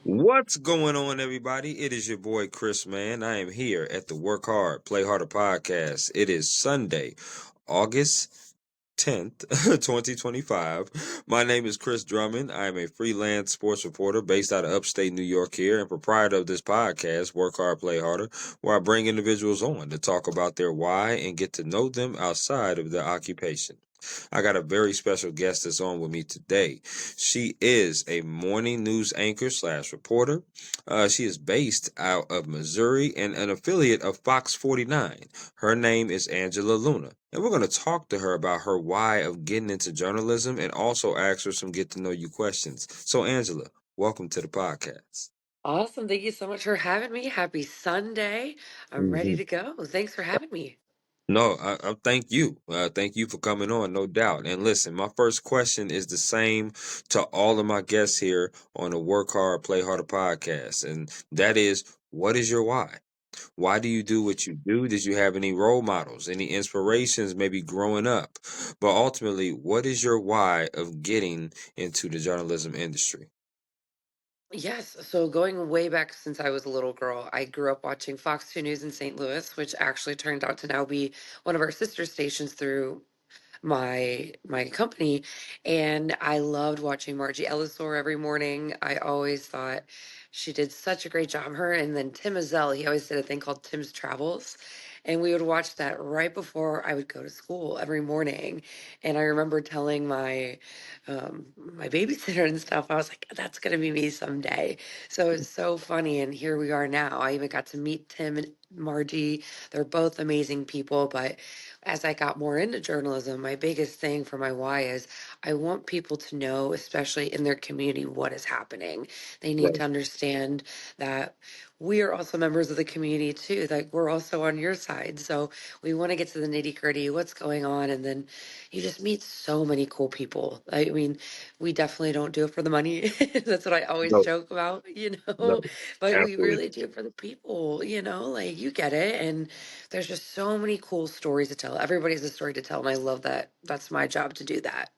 What's going on, everybody? It is your boy Chris, man. I am here at the Work Hard, Play Harder podcast. It is Sunday, August 10th, 2025. My name is Chris Drummond. I am a freelance sports reporter based out of upstate New York here and proprietor of this podcast, Work Hard, Play Harder, where I bring individuals on to talk about their why and get to know them outside of their occupation. I got a very special guest that's on with me today. She is a morning news anchor slash reporter. She is based out of Missouri and an affiliate of Fox 49. Her name is Angela Luna. And we're going to talk to her about her why of getting into journalism and also ask her some get to know you questions. So, Angela, welcome to the podcast. Awesome. Thank you so much for having me. Happy Sunday. I'm ready Mhm. to go. Thanks for having me. No, I thank you. Thank you for coming on, no doubt. And listen, my first question is the same to all of my guests here on the Work Hard, Play Harder podcast. And that is, what is your why? Why do you do what you do? Did you have any role models, any inspirations, maybe growing up? But ultimately, what is your why of getting into the journalism industry? Yes. So going way back since I was a little girl, I grew up watching Fox 2 News in St. Louis, which actually turned out to now be one of our sister stations through my company, and I loved watching Margie Ellisor every morning. I always thought she did such a great job. Her and then Tim Azell, he always did a thing called Tim's Travels. And we would watch that right before I would go to school every morning. And I remember telling my babysitter and stuff, I was like, that's gonna be me someday. So it's so funny. And here we are now. I even got to meet Tim and Margie. They're both amazing people, but as I got more into journalism, my biggest thing for my why is I want people to know, especially in their community, what is happening. They need Right. to understand that we are also members of the community too. Like we're also on your side. So we want to get to the nitty gritty, what's going on. And then you just meet so many cool people. I mean, we definitely don't do it for the money. That's what I always No, joke about, no, but we absolutely. really do it for the people, like you get it. And there's just so many cool stories to tell. Everybody has a story to tell, and I love that. That's my job to do that.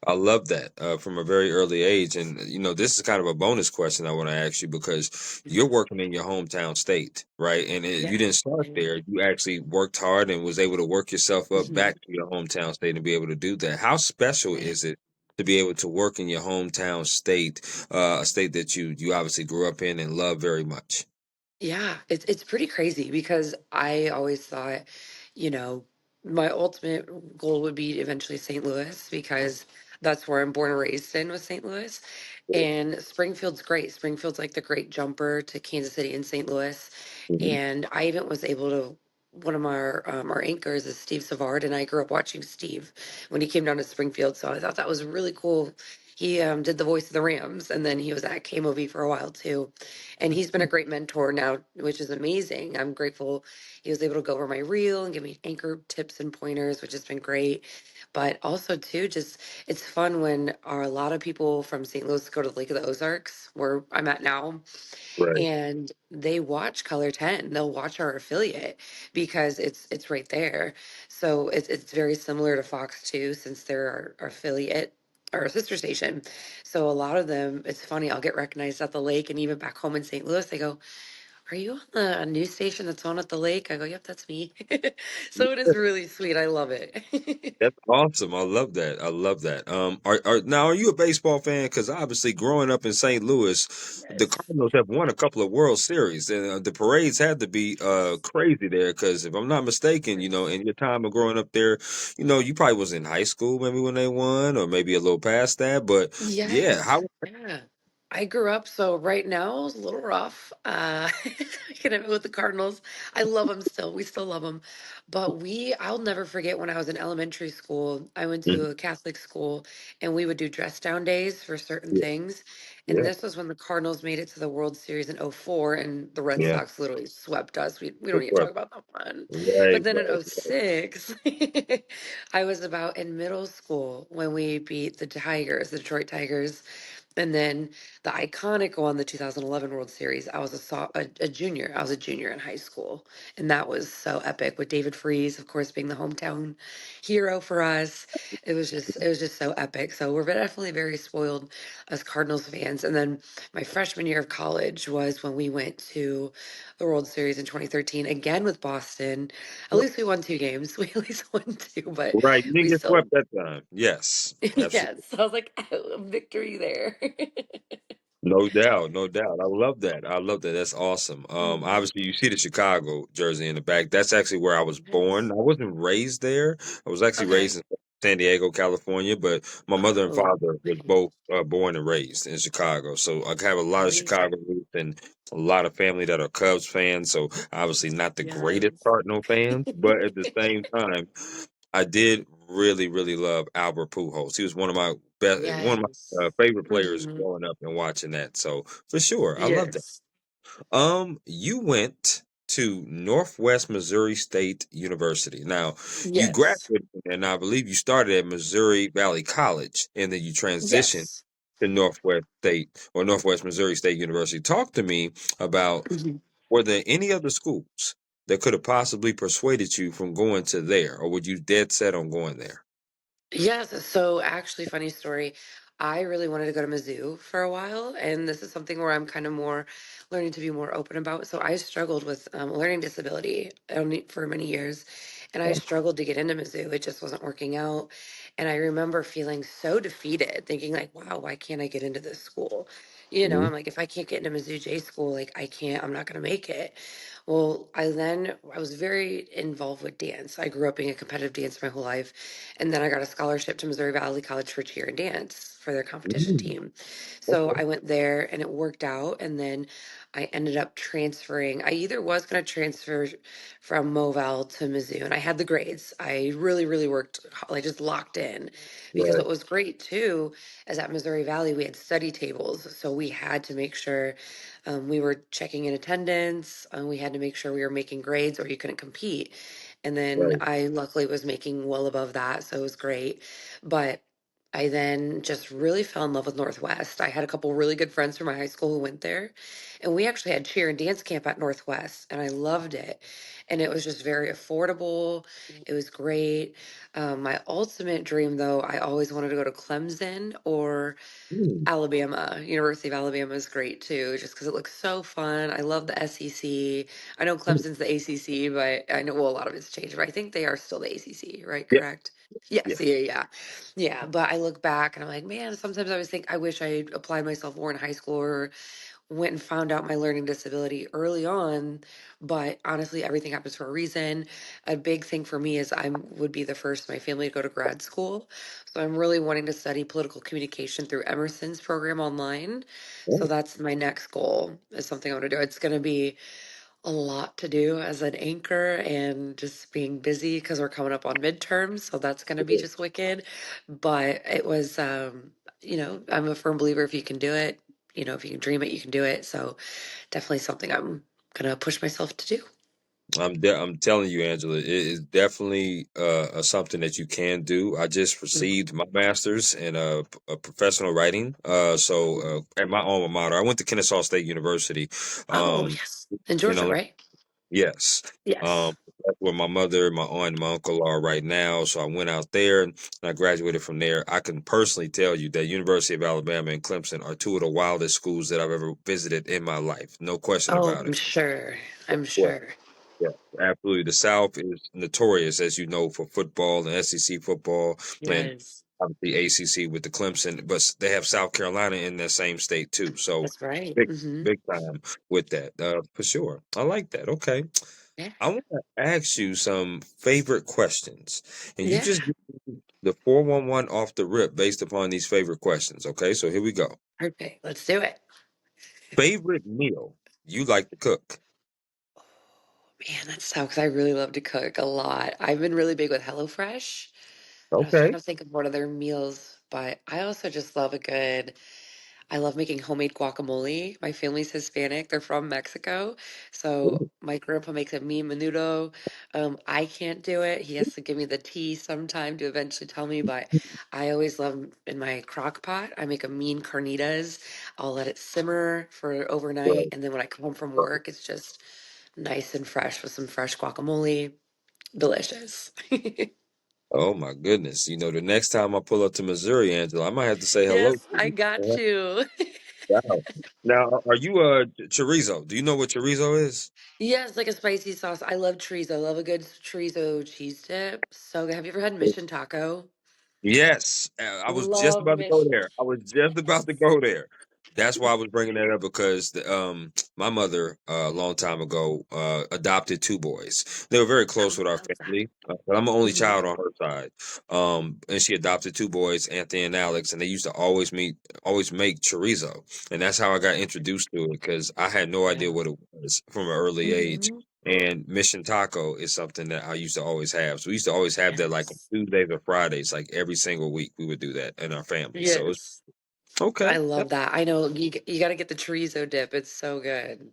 I love that from a very early age. And, this is kind of a bonus question I want to ask you because you're working in your hometown state, right? And you didn't Yes. start there. You actually worked hard and was able to work yourself up Mhm. back to your hometown state and be able to do that. How special Yeah. is it to be able to work in your hometown state, a state that you obviously grew up in and love very much? Yeah, it's pretty crazy because I always thought, you know, my ultimate goal would be eventually St. Louis because that's where I'm born and raised in was St. Louis. And Springfield's great. Springfield's like the great jumper to Kansas City and St. Louis. Mhm. And I even was able to one of our anchors is Steve Savard, and I grew up watching Steve when he came down to Springfield. So I thought that was really cool. He did the voice of the Rams, and then he was at KMOV for a while too. And he's been a great mentor now, which is amazing. I'm grateful he was able to go over my reel and give me anchor tips and pointers, which has been great. But also too, just it's fun when a lot of people from St. Louis go to the Lake of the Ozarks, where I'm at now, Right. and they watch Color 10. They'll watch our affiliate because it's right there. So it's very similar to Fox too, since they're our affiliate, our sister station. So a lot of them, it's funny, I'll get recognized at the lake, and even back home in St. Louis, they go, "Are you on the news station that's on at the lake?" I go, "Yep, that's me." So it is really sweet. I love it. That's awesome. I love that. I love that. Are you a baseball fan? Because obviously, growing up in St. Louis, the Yes. Cardinals have won a couple of World Series, and the parades had to be crazy there. Because if I'm not mistaken, Yes. in your time of growing up there, you probably was in high school maybe when they won, or maybe a little past that. But yeah, Yes. how? Yeah. I grew up, so right now it's a little rough. With the Cardinals. I love them still. We still love them. But I'll never forget when I was in elementary school, I went to Mhm. a Catholic school and we would do dress down days for certain Yeah, things. And yeah, this was when the Cardinals made it to the World Series in '04 and the Red yeah. Sox literally swept us. We don't Good need to for talk about that one. Right, But then in right, '06, I was about in middle school when we beat the Tigers, the Detroit Tigers. And then the iconic one, the 2011 World Series, I was a junior. I was a junior in high school. And that was so epic with David Freese, of course, being the hometown hero for us. it was just so epic. So we're definitely very spoiled as Cardinals fans. And then my freshman year of college was when we went to the World Series in 2013 again with Boston. At least we won two games. We at least won two, but Right, you didn't we get still swept that time. Yes, absolutely. yes. So I was like, oh, victory there. No doubt, no doubt. I love that. I love that. That's awesome. Mhm. Obviously, you see the Chicago jersey in the back. That's actually where I was born. Yes. I wasn't raised there. I was actually Okay. raised in San Diego, California, but my mother and Oh, father was both born and raised in Chicago. So I have a lot of nice. Chicago roots and a lot of family that are Cubs fans. So obviously, not the greatest Yes. Cardinal fans, but at the same time, I did really, really love Albert Pujols. He was one of my best, one of my Yes. favorite players Hmm. growing up and watching that. So for sure, I love that. Yes. You went to Northwest Missouri State University. Now, you Yes. graduated from there, and I believe you started at Missouri Valley College, and then you transitioned Yes. to Northwest State or Northwest Missouri State University. Talk to me about Mhm. were there any other schools that could have possibly persuaded you from going to there, or were you dead set on going there? Yes. So actually, funny story. I really wanted to go to Mizzou for a while, and this is something where I'm kind of more learning to be more open about. So I struggled with learning disability for many years, and I struggled to get into Mizzou. It just wasn't working out, and I remember feeling so defeated, thinking like, "Wow, why can't I get into this school?" Mhm. I'm like, if I can't get into Mizzou J school, like I can't, I'm not going to make it. Well, I was very involved with dance. I grew up being a competitive dancer my whole life. And then I got a scholarship to Missouri Valley College for cheer and dance for their competition Mm, team. So okay. I went there and it worked out. And then I ended up transferring. I either was going to transfer from Moval to Mizzou, and I had the grades. I really, really worked, I just locked in because Right, what was great too is at Missouri Valley, we had study tables. So we had to make sure we were checking in attendance. We had to make sure we were making grades or you couldn't compete. And then right, I luckily was making well above that, so it was great. But I then just really fell in love with Northwest. I had a couple really good friends from my high school who went there, and we actually had cheer and dance camp at Northwest, and I loved it. And it was just very affordable. It was great. My ultimate dream, though, I always wanted to go to Clemson or mm, Alabama. University of Alabama is great too, just because it looks so fun. I love the SEC. I know mm. Clemson's the ACC, but I know well, a lot of it's changed, but I think they are still the ACC, right? Yeah, Correct? yeah. Yes, yeah, yeah. Yeah, but I look back and I'm like, man, sometimes I always think I wish I applied myself more in high school or went and found out my learning disability early on, but honestly everything happens for a reason. A big thing for me is I would be the first in my family to go to grad school, so I'm really wanting to study political communication through Emerson's program online. So Oh, that's my next goal, is something I want to do. It's going to be a lot to do as an anchor and just being busy because we're coming up on midterms, so that's going to be yeah. just wicked. But it was I'm a firm believer, if you can do it, if you can dream it, you can do it. So definitely something I'm gonna push myself to do. I'm telling you, Angela, it is definitely something that you can do. I just Mhm. received my master's in professional writing. At my alma mater, I went to Kennesaw State University. Oh Um, yes, in in Georgia, Atlanta. right? Yes. Yes. That's where my mother, my aunt, and my uncle are right now. So I went out there and I graduated from there. I can personally tell you that University of Alabama and Clemson are two of the wildest schools that I've ever visited in my life. No question Oh, about I'm it. sure. I'm Well, sure. yeah, absolutely. The South is notorious, as you know, for football and SEC football, and Yes, obviously ACC with the Clemson, but they have South Carolina in that same state too. So that's right. big, Hmm. big time with that, for sure. I like that. Okay. Yeah. I want to ask you some favorite questions, and you Yeah. just give me the 411 off the rip based upon these favorite questions. Okay, so here we go. Perfect. Let's do it. Favorite meal you like to cook? Man, that's tough because I really love to cook a lot. I've been really big with HelloFresh, and I was trying Okay. to think of what other meals, but I also just love a good I love making homemade guacamole. My family's Hispanic. They're from Mexico. So my grandpa makes a mean menudo. I can't do it. He has to give me the tea sometime to eventually tell me, but I always love in my crock pot. I make a mean carnitas. I'll let it simmer for overnight. Right. And then when I come home from work, it's just nice and fresh with some fresh guacamole. Delicious. Oh my goodness. You know, the next time I pull up to Missouri, Angela, I might have to say hello Yes, to I you. got you. Wow. Now, are you chorizo? Do you know what chorizo is? Yes, like a spicy sauce. I love chorizo. I love a good chorizo cheese dip. So good. Have you ever had Mission Taco? Yes, I was just Love about to go Mission. there. I was just about to go there. That's why I was bringing that up because my mother a long time ago adopted two boys. They were very I close with our love that. family, but I'm the only Hmm. child on her side. And she adopted two boys, Anthony and Alex, and they used to always make chorizo, and that's how I got introduced to it because I had no idea Yeah. what it was from an early age. Hmm. And Mission Taco is something that I used to always have. So we used to always have that like on Yes. Tuesdays or Fridays, like every single week we would do that in our family. So it's Yes. okay. I Yep. love that. I know you got to get the chorizo dip. It's so good.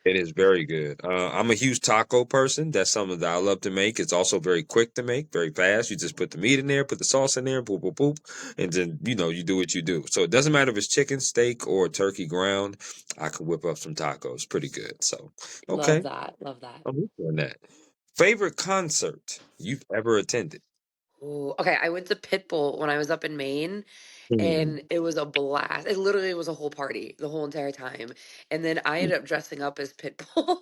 It is very good. I'm a huge taco person. That's something that I love to make. It's also very quick to make, very fast. You just put the meat in there, put the sauce in there, boop, boop, boop, and then you do what you do. So it doesn't matter if it's chicken, steak, or turkey ground. I can whip up some tacos pretty good. So Love okay, that. Love that. I'm with you on that. Favorite concert you've ever attended? Ooh, okay, I went to Pitbull when I was up in Maine, Hmm. and it was a blast. It literally was a whole party the whole entire time. And then I ended up dressing up as Pitbull.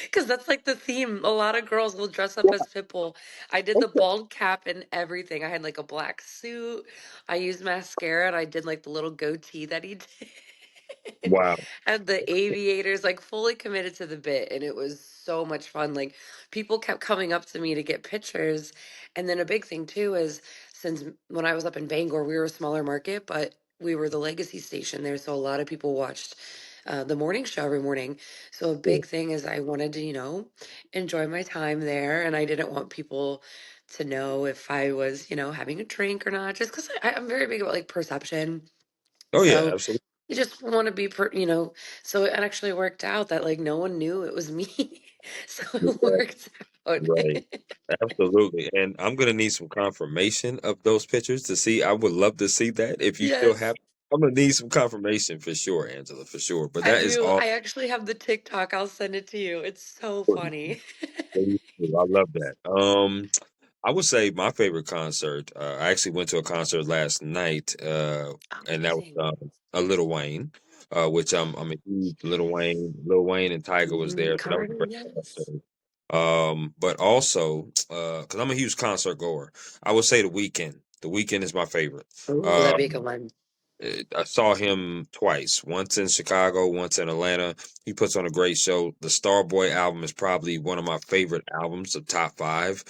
Because that's like the theme. A lot of girls will dress up as Pitbull. I did the Okay. bald cap and everything. I had like a black suit. I used mascara and I did like the little goatee that he did. Wow. Had the aviators, like fully committed to the bit. And it was so much fun. Like people kept coming up to me to get pictures. And then a big thing too is since when I was up in Bangor, we were a smaller market, but we were the legacy station there. So a lot of people watched the morning show every morning. So a Yeah. big thing is I wanted to, enjoy my time there, and I didn't want people to know if I was, having a drink or not, just because I'm very big about like perception. Oh yeah, So absolutely. you just want to be, so it actually worked out that like no one knew it was me. So it worked out. Right. Absolutely. And I'm gonna need some confirmation of those pictures to see. I would love to see that. If you still Yes, have I'm gonna need some confirmation for sure, Angela, for sure. But I that is do. all I actually have the TikTok. I'll send it to you. It's so funny. I love that. I would say my favorite concert. I actually went to a concert last night, and that was Amazing. a Lil Wayne, which I'm a huge Lil Wayne and Tiger was there, so that was a Carmen, great yes. concert. But also, because I'm a huge concert goer, I would say The Weeknd. The Weeknd is my favorite. Oh, that'd be a good Um, one. I saw him twice, once in Chicago, once in Atlanta. He puts on a great show. The Starboy album is probably one of my favorite albums, the top five,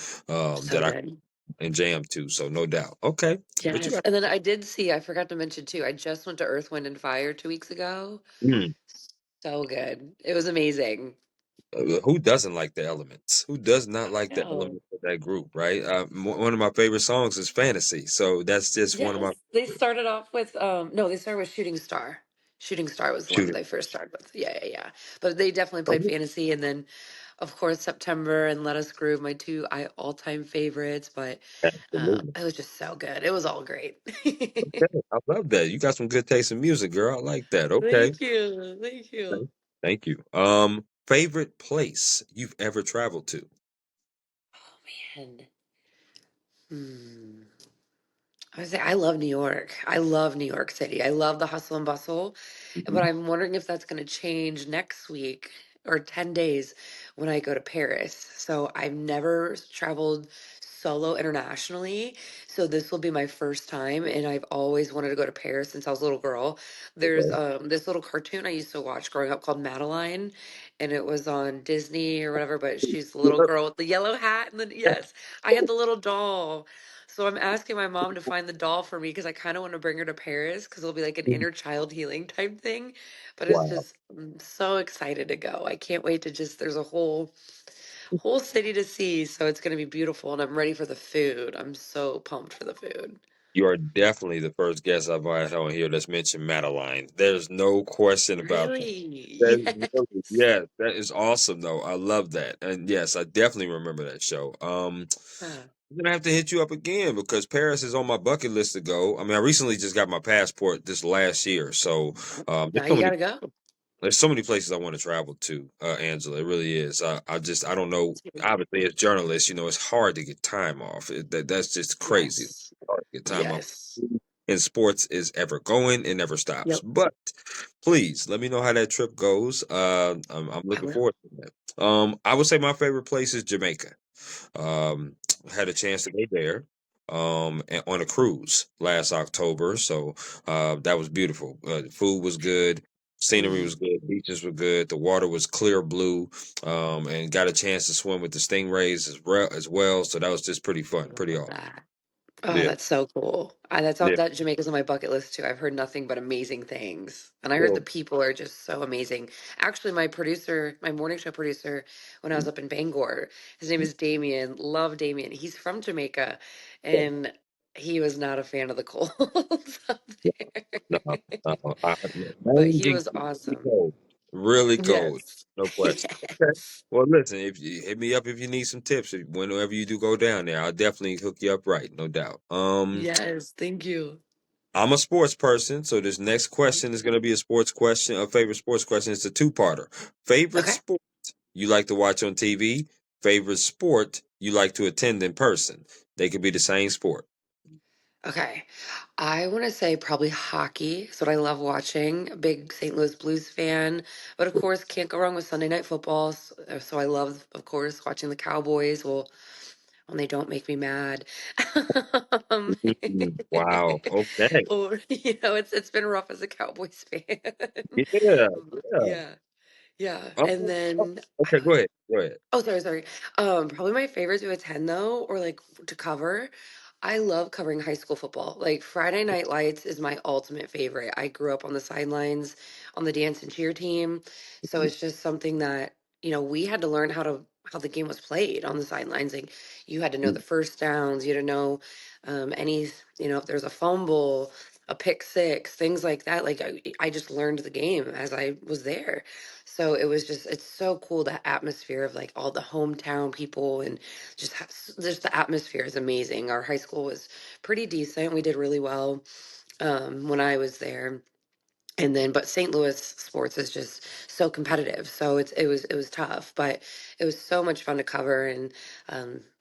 So that I good. can jam to. So no doubt. Okay, but you Yes. got And then I did see, I forgot to mention too, I just went to Earth, Wind, and Fire 2 weeks ago. mm, So good. It was amazing. who doesn't like the Elements? Who does not like the No. Elements of that group? Right. One of my favorite songs is Fantasy. So that's just one of Yes. my They started off with no, they started with Shooting Star. Shooting Star was the one shooting. they first started with. Yeah, yeah, yeah. But they definitely played Okay, Fantasy, and then of course September and Let Us Groove, my two all-time favorites, but absolutely. it was just so good. It was all great. Okay, I love that. You got some good taste in music, girl. I like that. Okay. Thank you. Thank you. Thank you. Favorite place you've ever traveled to? Oh man. Hmm. I would say I love New York. I love New York City. I love the hustle and bustle. But Mhm. I'm wondering if that's going to change next week or 10 days when I go to Paris. So I've never traveled solo internationally. So this will be my first time. And I've always wanted to go to Paris since I was a little girl. There's Okay. this little cartoon I used to watch growing up called Madeline. And it was on Disney or whatever. But she's the little girl with the yellow hat. And then, yes, I had the little doll. So I'm asking my mom to find the doll for me because I kind of want to bring her to Paris because it'll be like an inner child healing type thing. But it's Wow. just I'm so excited to go. I can't wait to just there's a whole city to see, so it's gonna be beautiful and I'm ready for the food. I'm so pumped for the food. You are definitely the first guest I've had on here that's mentioned Madeline. There's no question about that. Really? There's yes, that is awesome though. I love that. And yes, I definitely remember that show. Yeah. I'm gonna have to hit you up again because Paris is on my bucket list to go. I mean, I recently just got my passport this last year, so Now there's you so many gotta go. There's so many places I want to travel to, Angela. It really is. I don't know. Obviously, as journalists, it's hard to get time off. That's just crazy. It's Yes. hard to get time off. Yes. And sports is ever going. It never stops. Yep. But please let me know how that trip goes. I'm I looking will. forward to that. I would say my favorite place is Jamaica. Um, had a chance to go there on a cruise last October, so that was beautiful. The food was good, scenery was Mhm. good, beaches were good, the water was clear blue, and got a chance to swim with the stingrays as well. So that was just pretty fun, I pretty love awesome. that. Oh, Yeah, that's so cool. That's all yeah. that Jamaica's on my bucket list too. I've heard nothing but amazing things. And I heard the Well, people are just so amazing. Actually, my producer, my morning show producer, when I was up in Bangor, his name is Damien. Love Damien. He's from Jamaica and he was not a fan of the cold up no, there. no, But Maine he can was get really awesome. cold, really cold, Yes. no question. Okay. Yes. Well, listen, if you hit me up if you need some tips, whenever you do go down there, I'll definitely hook you up right, no doubt. Yes. Thank you. I'm a sports person, so this next Mhm. question is going to be a sports question, a favorite sports question. It's a two-parter. Favorite Okay. sport you like to watch on TV? Favorite sport you like to attend in person? They could be the same sport. Okay. I want to say probably hockey. It's what I love watching. A big St. Louis Blues fan. But of course, can't go wrong with Sunday Night Football. So I love, of course, watching the Cowboys. Well, when they don't make me mad. Um, Wow. Okay. or, it's been rough as a Cowboys fan. Yeah. Yeah. Yeah. Yeah. Oh, And oh, then okay. Go ahead. Go ahead. Oh, sorry, sorry. Probably my favorite to attend though, or like to cover. I love covering high school football. Like Friday Night Lights is my ultimate favorite. I grew up on the sidelines on the dance and cheer team, so it's just something that, we had to learn how the game was played on the sidelines. Like you had to know the first downs, you had to know any, if there's a fumble, a pick six, things like that. Like I just learned the game as I was there. So it's so cool, the atmosphere of like all the hometown people and just the atmosphere is amazing. Our high school was pretty decent. We did really well when I was there. And then, but St. Louis sports is just so competitive. So it was tough, but it was so much fun to cover. And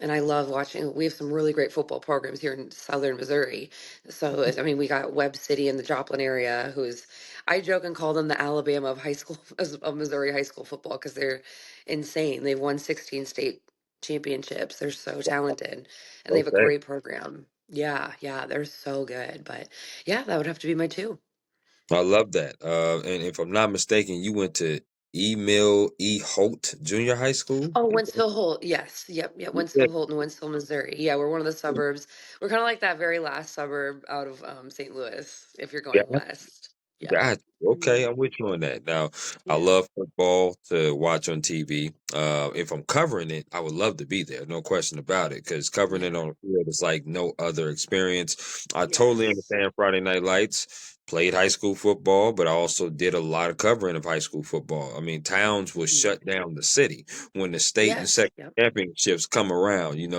I love watching. We have some really great football programs here in Southern Missouri. So, I mean, we got Webb City in the Joplin area, I joke and call them the Alabama of high school, of Missouri high school football because they're insane. They've won 16 state championships. They're so talented and they have a Okay. great program. Yeah, yeah, they're so good. But yeah, that would have to be my two. I love that. And if I'm not mistaken, you went to Emil E. Holt Junior High School. Oh, Wentzville Holt. Yes. Yep. Yeah. Yeah. Wentzville Holt in Wentzville, Missouri. Yeah, we're one of the suburbs. We're kind of like that very last suburb out of St. Louis, if you're going Yeah. west. Yeah. Got you. Mhm. Okay, I'm with you on that. Now, I Yeah. love football to watch on TV. If I'm covering it, I would love to be there, no question about it, because covering it Yeah. on the field is like no other experience. I totally Yes. understand Friday Night Lights. Played high school football, but I also did a lot of covering of high school football. I mean, towns will Mhm. shut down the city when the state and Yes. second Yep. championships come around. You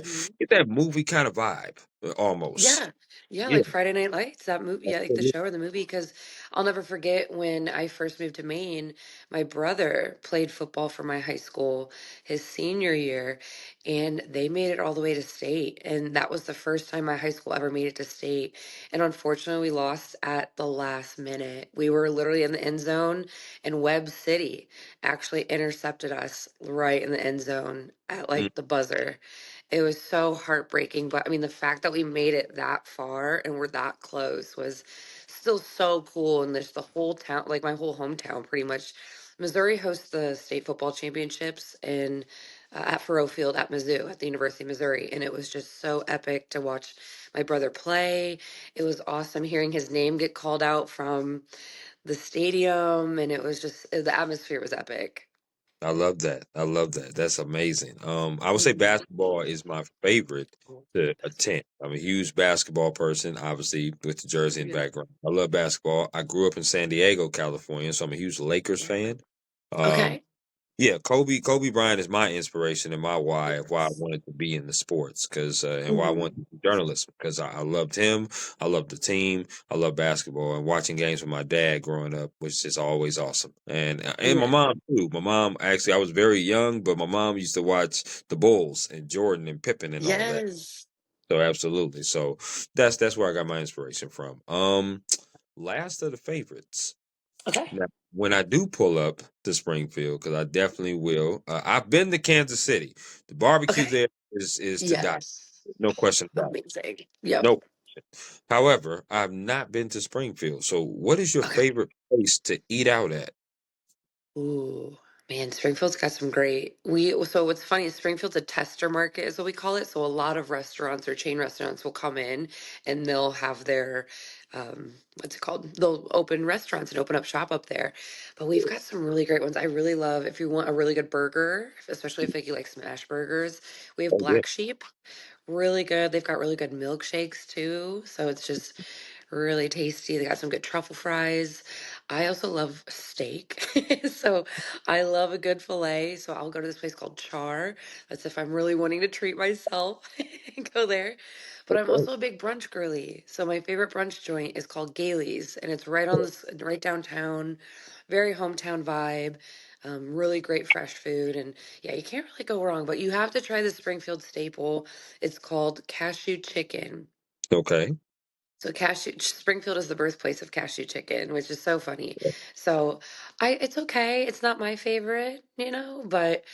Hmm. get that movie kind of vibe, almost. Yeah. Yeah, Yeah. like Friday Night Lights, that movie, yeah, like the show or the movie, because I'll never forget when I first moved to Maine, my brother played football for my high school his senior year, and they made it all the way to state. And that was the first time my high school ever made it to state. And unfortunately, we lost at the last minute. We were literally in the end zone, and Webb City actually intercepted us right in the end zone at Mm, like the buzzer. It was so heartbreaking, but I mean, the fact that we made it that far and we're that close was still so cool. And there's the whole town, like my whole hometown, pretty much. Missouri hosts the state football championships in at Faroe Field at Mizzou at the University of Missouri, and it was just so epic to watch my brother play. It was awesome hearing his name get called out from the stadium, and it was just the atmosphere was epic. I love that. I love that. That's amazing. I would say Mhm. basketball is my favorite to attend. I'm a huge basketball person, obviously with the jersey and Yeah. background. I love basketball. I grew up in San Diego, California, so I'm a huge Lakers Yeah. fan. Um, Okay. Yeah, Kobe Bryant is my inspiration and my why of why I Yes. wanted to be in the sports, because and why I Hmm. wanted to do journalism, because I loved him, I loved the team, I love basketball, and watching games with my dad growing up was just always awesome. And my Yeah. mom too. My mom, actually, I was very young, but my mom used to watch the Bulls and Jordan and Pippen and all that. Yes. So absolutely. So that's where I got my inspiration from. Last of the favorites. Okay. Now, when I do pull up to Springfield, because I definitely will, I've been to Kansas City. The barbecue Okay. there is to die. Yes. No question about it. Amazing. Yep. No question. However, I've not been to Springfield. So, what is your Okay. favorite place to eat out at? Ooh, man, Springfield's got some great. So what's funny is Springfield's a tester market is what we call it. So a lot of restaurants or chain restaurants will come in and they'll have their what's it called? They'll open restaurants and open up shop up there. But we've got some really great ones. I really love if you want a really good burger, especially if like you like smash burgers, we have Oh yeah. Black Sheep. Really good. They've got really good milkshakes too. So it's just really tasty. They got some good truffle fries. I also love steak. So I love a good filet. So I'll go to this place called Char. That's if I'm really wanting to treat myself and go there. But I'm Okay. also a big brunch girly. So my favorite brunch joint is called Gailey's and it's right on this right downtown, very hometown vibe. Really great fresh food and yeah, you can't really go wrong, but you have to try the Springfield staple. It's called cashew chicken. Okay. So cashew Springfield is the birthplace of cashew chicken, which is so funny. So it's okay. It's not my favorite, but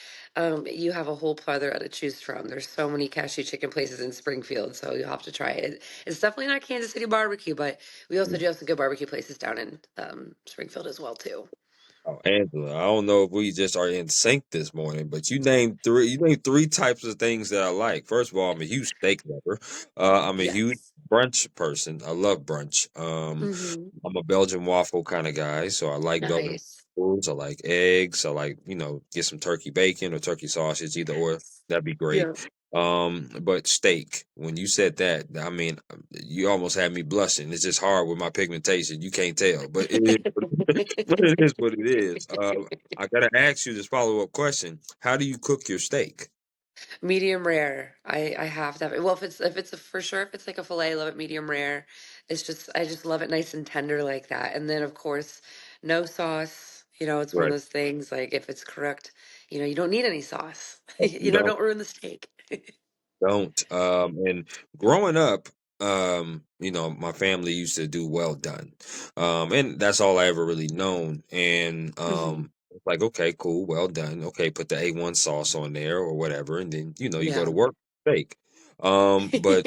you have a whole plethora to choose from. There's so many cashew chicken places in Springfield, so you'll have to try it. It's definitely not Kansas City barbecue, but we also do have some good barbecue places down in Springfield as well too. Oh, Angela, I don't know if we just are in sync this morning, but you named three types of things that I like. First of all, I'm a huge steak lover. I'm a huge Yes. brunch person. I love brunch. Hmm. I'm a Belgian waffle kind of guy, so I like Belgian Nice. waffles. I like eggs. I like, get some turkey bacon or turkey sausage, either or. Yes. That'd be great. Yeah. But steak, when you said that, I mean, you almost had me blushing. It's just hard with my pigmentation. You can't tell, but it is. But it is what it is. I gotta ask you this follow-up question. How do you cook your steak? Medium rare. I have to have it. Well, if it's a, for sure if it's like a fillet, I love it medium rare. I just love it nice and tender like that. And then of course, no sauce. It's one of Right. those things like if it's cooked, you don't need any sauce. You don't. Don't ruin the steak. Don't. And growing up, my family used to do well done. And that's all I ever really known. And Mhm. it's like, okay, cool, well done. Okay, put the A1 sauce on there or whatever, and then you go Yeah. to work steak. But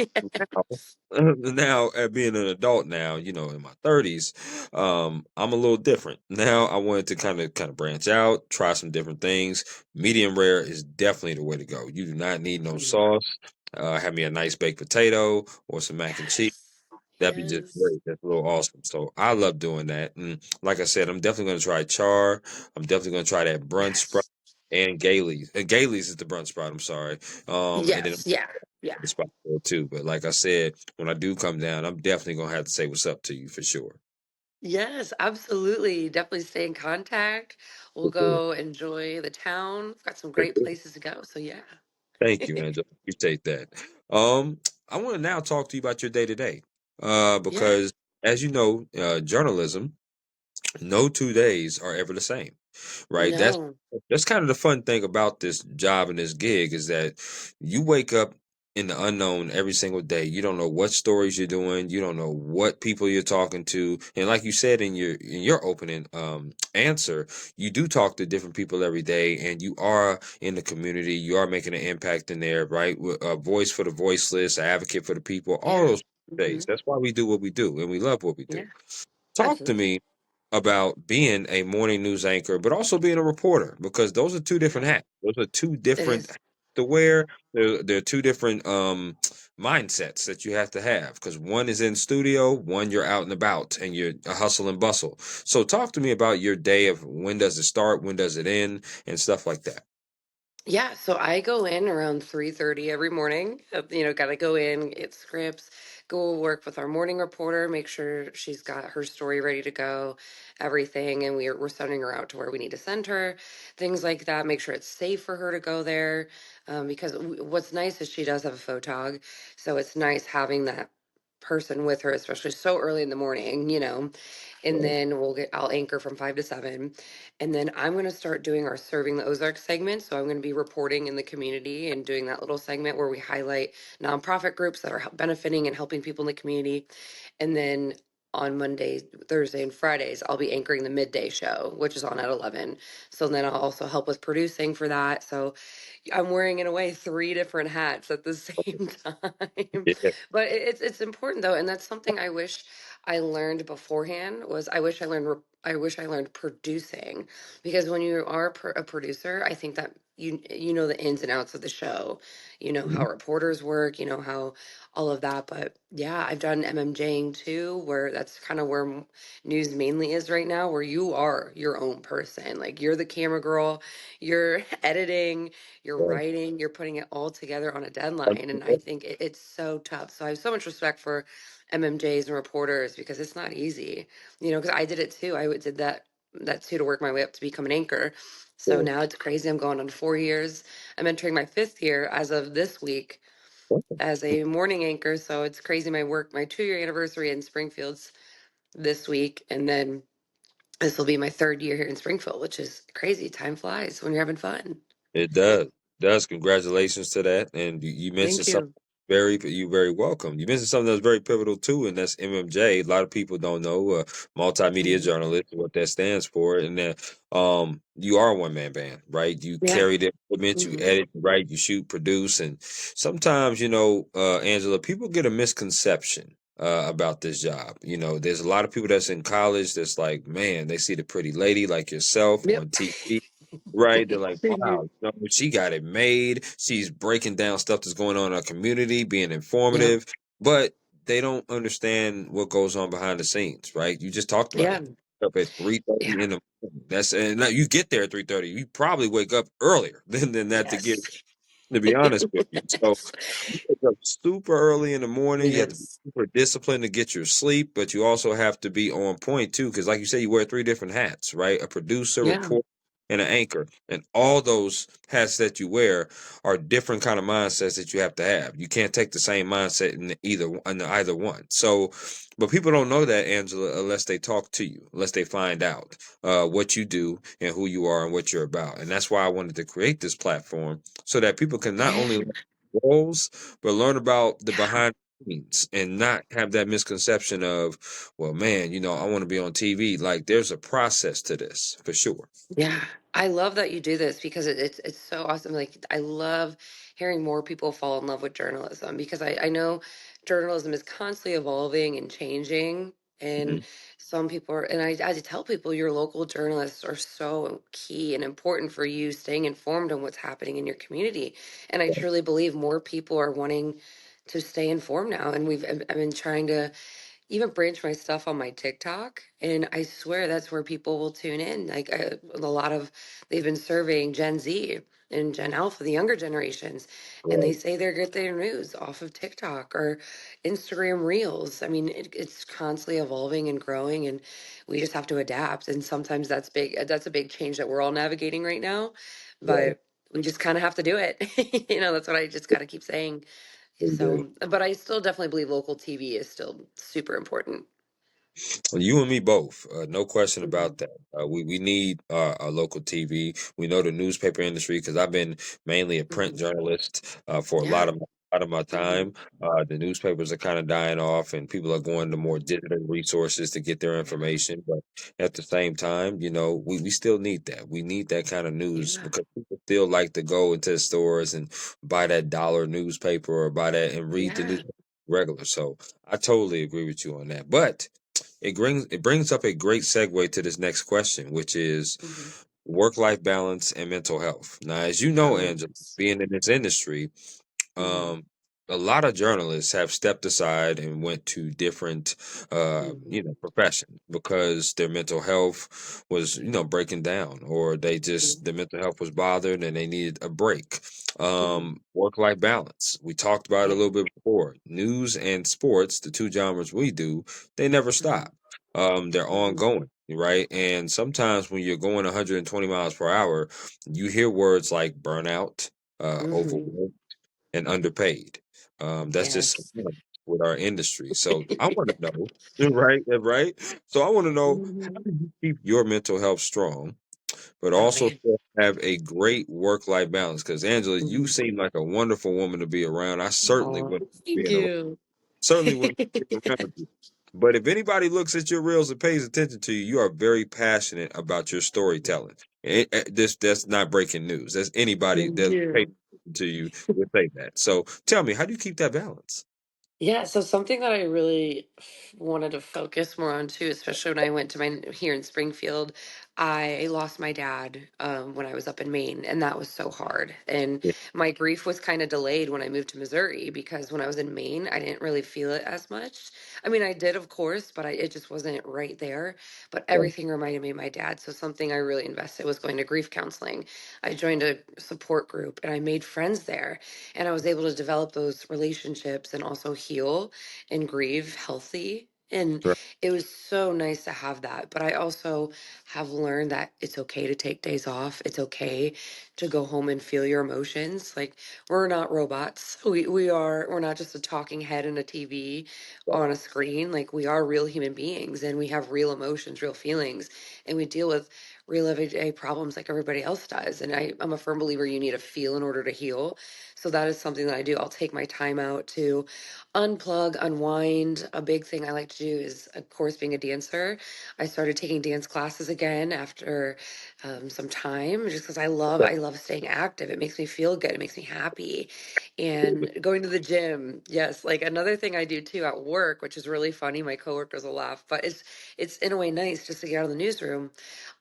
now, Yes. now being an adult now, in my 30s, I'm a little different. Now I wanted to kind of branch out, try some different things. Medium rare is definitely the way to go. You do not need no Mhm. sauce. Have me a nice baked potato or some mac and cheese. Yes. That'd be just Yes. great. That's a little awesome. So I love doing that. And like I said, I'm definitely going to try char. I'm definitely going to try that brunch spot Yes. and Gailey's. Gailey's is the brunch spot. I'm sorry. And then Yes. Yeah. Yeah. the spot there too. But like I said, when I do come down, I'm definitely going to have to say what's up to you for sure. Yes, absolutely. Definitely stay in contact. We'll For sure. go enjoy the town. We've got some For great sure. places to go. So yeah. Thank you, Angela. Appreciate that. I want to now talk to you about your day to day. Yeah. Because as you know, journalism, no 2 days are ever the same, right? No. That's kind of the fun thing about this job and this gig is that you wake up in the unknown every single day. You don't know what stories you're doing. You don't know what people you're talking to. And like you said in your opening answer, you do talk to different people every day, and you are in the community. You are making an impact in there, right? A voice for the voiceless, an advocate for the people. All Yeah. those Hmm. days. That's why we do what we do, and we love what we do. Yeah. Talk to Absolutely. me about being a morning news anchor, but also being a reporter, because those are two different Yeah. hats. Those are two It different is. hats to wear. They're two different mindsets that you have to have. Because one is in studio, one you're out and about, and you're a hustle and bustle. So talk to me about your day of when does it start, when does it end, and stuff like that. Yeah, so I go in around 3:30 every morning. Gotta go in, get scripts, go work with our morning reporter, make sure she's got her story ready to go, everything. And we're sending her out to where we need to send her, things like that. Make sure it's safe for her to go there. Because what's nice is she does have a photog. So it's nice having that person with her, especially so early in the morning, and Right. then I'll anchor from 5 to 7. And then I'm going to start doing our Serving the Ozark segment. So I'm going to be reporting in the community and doing that little segment where we highlight nonprofit groups that are benefiting and helping people in the community. And then on Monday, Thursday, and Fridays, I'll be anchoring the midday show, which is on at 11. So then I'll also help with producing for that. So I'm wearing in a way three different hats at the same time. Yeah. But it's important though, and that's something I wish I learned beforehand. Was I wish I learned producing, because when you are a producer, I think that you know the ins and outs of the show, you know how Mhm. reporters work, you know how all of that. But yeah, I've done MMJing too, where that's kind of where news mainly is right now, where you are your own person, like you're the camera girl, you're editing, you're Right. writing, you're putting it all together on a deadline. And I think it's so tough. So I have so much respect for MMJs and reporters because it's not easy, because I did it too. Did that too to work my way up to become an anchor. So Right. now it's crazy. I'm going on 4 years. I'm entering my fifth year as of this week as a morning anchor. So it's crazy. My 2 year anniversary in Springfield's this week. And then this will be my third year here in Springfield, which is crazy. Time flies when you're having fun. It does. Does. Congratulations to that. And you mentioned Thank something you. you very welcome. You mentioned something that's very pivotal too, and that's MMJ. A lot of people don't know multimedia Mhm. journalist, what that stands for. And that you are a one man band, right? You Yeah. carry the equipment, you Hmm. edit, write, you shoot, produce, and sometimes, Angela, people get a misconception about this job. There's a lot of people that's in college that's like, man, they see the pretty lady like yourself Yep. on TV. Right? They're like, wow, she got it made. She's breaking down stuff that's going on in our community, being Yep. informative, but they don't understand what goes on behind the scenes, right? You just talked about Yeah. it. Up at 3:30 Yeah. in the morning. That's and now you get there at 3:30. You probably wake up earlier than that Yes. to be honest with you. So you wake up super early in the morning. You have to be Yes. super disciplined to get your sleep, but you also have to be on point too. Because, like you said, you wear three different hats, right? A producer, Yeah. reporter, and an anchor. And all those hats that you wear are different kind of mindsets that you have to have. You can't take the same mindset in either one. So, but people don't know that, Angela, unless they talk to you, unless they find out what you do and who you are and what you're about. And that's why I wanted to create this platform so that people can not only Yeah. learn roles, but learn about the Yeah. behind the scenes and not have that misconception of, well, man, I want to be on TV. Like, there's a process to this for sure. Yeah, I love that you do this because it's so awesome. Like I love hearing more people fall in love with journalism because I know journalism is constantly evolving and changing. And Mhm. some people are, and I tell people your local journalists are so key and important for you staying informed on what's happening in your community. And I truly believe more people are wanting to stay informed now. And I've been trying to even branch my stuff on my TikTok, and I swear that's where people will tune in. Like a lot of they've been surveying Gen Z and Gen Alpha, the younger generations, and they Right. say they get their news off of TikTok or Instagram Reels. I mean, it's constantly evolving and growing, and we just have to adapt. And sometimes that's big. That's a big change that we're all navigating right now, Right. but we just kind of have to do it. That's what I just got to keep saying. Every So, but I still definitely believe local TV is still super important. Well, you and me both, no question Mhm. about that. We need our local TV. We know the newspaper industry because I've been mainly a print Mhm. journalist for a Yeah. lot of my Hmm. time. The newspapers are kind of dying off, and people are going to more digital resources to get their Yeah. information. But at the same time, we still need that. We need that kind of news Yeah. because people still like to go into the stores and buy that dollar newspaper or buy that and read the Yeah. news regular. So I totally agree with you on that. But it brings up a great segue to this next question, which is Hmm. work life balance and mental health. Now, as you know, Oh, Angela, yes. being in this industry, Hmm. um, a lot of journalists have stepped aside and went to different Mhm. professions because their mental health was breaking down, or they just Mhm. their mental health was bothered and they needed a break. Mhm. Work life balance, we talked about it a Yeah. little bit before. News and sports, the two genres we do, they never Mhm. stop. They're Mhm. ongoing, right? And sometimes when you're going 120 miles per hour, you hear words like burnout, Mhm. overwork, and underpaid. That's just Yes. with our industry. So I want to know, right, right. So I want to know, how Mhm. do you keep your mental health strong, but Oh also man. still have a great work life balance? Because Angela, you Mhm. seem like a wonderful woman to be around. I certainly Oh, wouldn't be thank in a you. certainly wouldn't be around you. But if anybody looks at your reels and pays attention to you, you are very passionate about your storytelling. That's not breaking news. That's anybody Thank that pays you. attention to you would say that. So tell me, how do you keep that balance? Yeah, so something that I really wanted to focus more on too, especially when I went to my here in Springfield, I lost my dad when I was up in Maine, and that was so hard. And Yeah, my grief was kind of delayed when I moved to Missouri because when I was in Maine, I didn't really feel it as much. I mean, I did, of course, but it just wasn't right there. But right, everything reminded me of my dad. So something I really invested was going to grief counseling. I joined a support group and I made friends there, and I was able to develop those relationships and also heal and grieve healthy. And right. it was so nice to have that. But I also have learned that it's okay to take days off. It's okay to go home and feel your emotions. Like we're not robots. We're not just a talking head in a TV on a screen. Like we are real human beings and we have real emotions, real feelings, and we deal with real everyday problems like everybody else does. And I'm a firm believer you need to feel in order to heal. So that is something that I do. I'll take my time out to unplug, unwind. A big thing I like to do is, of course, being a dancer. I started taking dance classes again after some time, just because I love staying active. It makes me feel good. It makes me happy. And going to the gym, yes. Like another thing I do too at work, which is really funny. My coworkers will laugh, but it's in a way nice just to get out of the newsroom.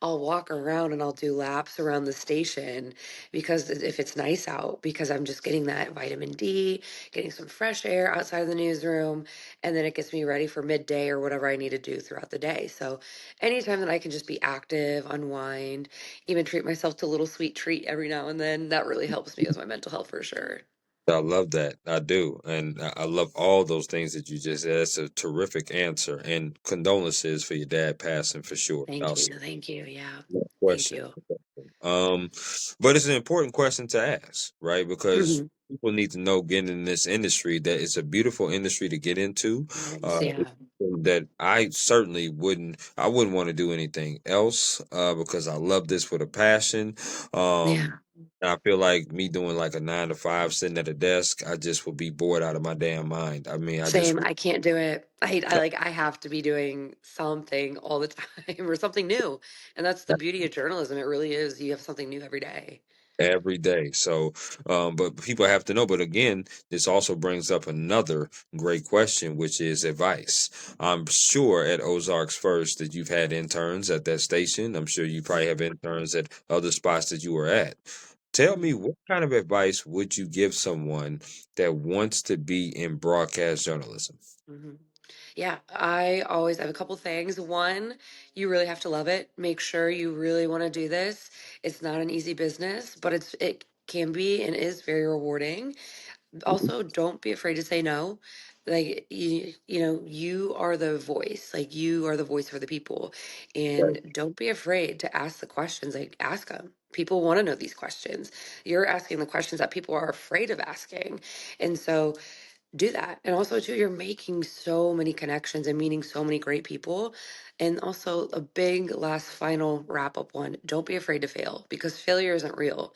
I'll walk around and I'll do laps around the station because if it's nice out, because I'm just getting that vitamin D, getting some fresh air outside of the newsroom, and then it gets me ready for midday or whatever I need to do throughout the day. So anytime that I can just be active, unwind, even treat myself to a little sweet treat every now and then, that really helps me with my mental health for sure. I love that. I do. And I love all those things that you just said. That's a terrific answer. And condolences for your dad passing for sure. Thank you. Also, No, thank you. Yeah. no Thank question. you. Um, but it's an important question to ask, right? Because Hmm. people need to know getting in this industry that it's a beautiful industry to get into. Yes, It's yeah. something that I wouldn't want to do anything else because I love this with a passion. Yeah. And I feel like me doing like a 9 to 5 sitting at a desk, I just would be bored out of my damn mind. I mean, I just Same. I can't do it. I have to be doing something all the time or something new. And that's the beauty of journalism. It really is. You have something new every day. every day. So, but people have to know. But again, this also brings up another great question, which is advice. I'm sure at Ozarks First that you've had interns at that station. I'm sure you probably have interns at other spots that you were at. Tell me, Mhm. what kind of advice would you give someone that wants to be in broadcast journalism? Mhm. Yeah, I have a couple things. One, you really have to love it. Make sure you really want to do this. It's not an easy business, but it can be and is very rewarding. Also, don't be afraid to say no. Like you are the voice. Like you are the voice for the people. Right. And don't be afraid to ask the questions. Like ask them. People want to know these questions. You're asking the questions that people are afraid of asking. And so do that. And also too, you're making so many connections and meeting so many great people. And also a big last final wrap up one. Don't be afraid to fail because failure isn't real.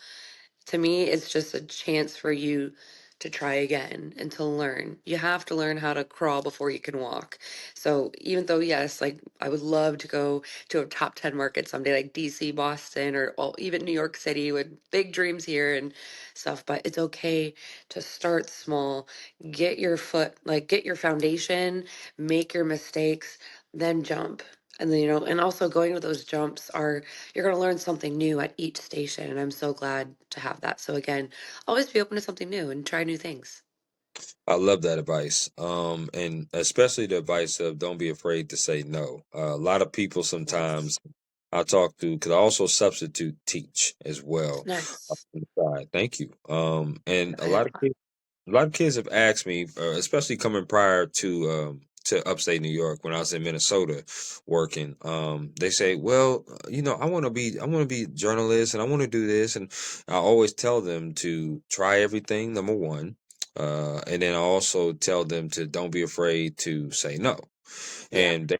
To me, it's just a chance for you to try again and to learn. You have to learn how to crawl before you can walk. So even though, yes, like I would love to go to a top 10 market someday, like DC, Boston, or well, even New York City with big dreams here and stuff, but it's okay to start small, get your foundation, make your mistakes, then jump. And then, and also going with those jumps are you're going to learn something new at each station. And I'm so glad to have that. So, again, always be open to something new and try new things. I love that advice. And especially the advice of don't be afraid to say no. A lot of people Yes. sometimes I talk to, because I also substitute teach as well. Nice. On the side. Thank you. And Okay. a lot of kids have asked me, especially coming prior to upstate New York when I was in Minnesota working. They say, "Well, I want to be a journalist, and I want to do this." And I always tell them to try everything. Number one, and then I also tell them to don't be afraid to say no. Yeah. And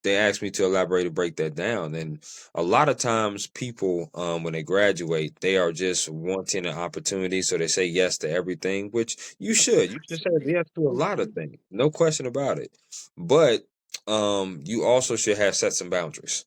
they asked me to elaborate and break that down. And a lot of times people, when they graduate, they are just wanting an opportunity, so they say yes to everything, which you should. You should say Absolutely. yes to a lot of Mhm. things, no question about it. But you also should have set some boundaries.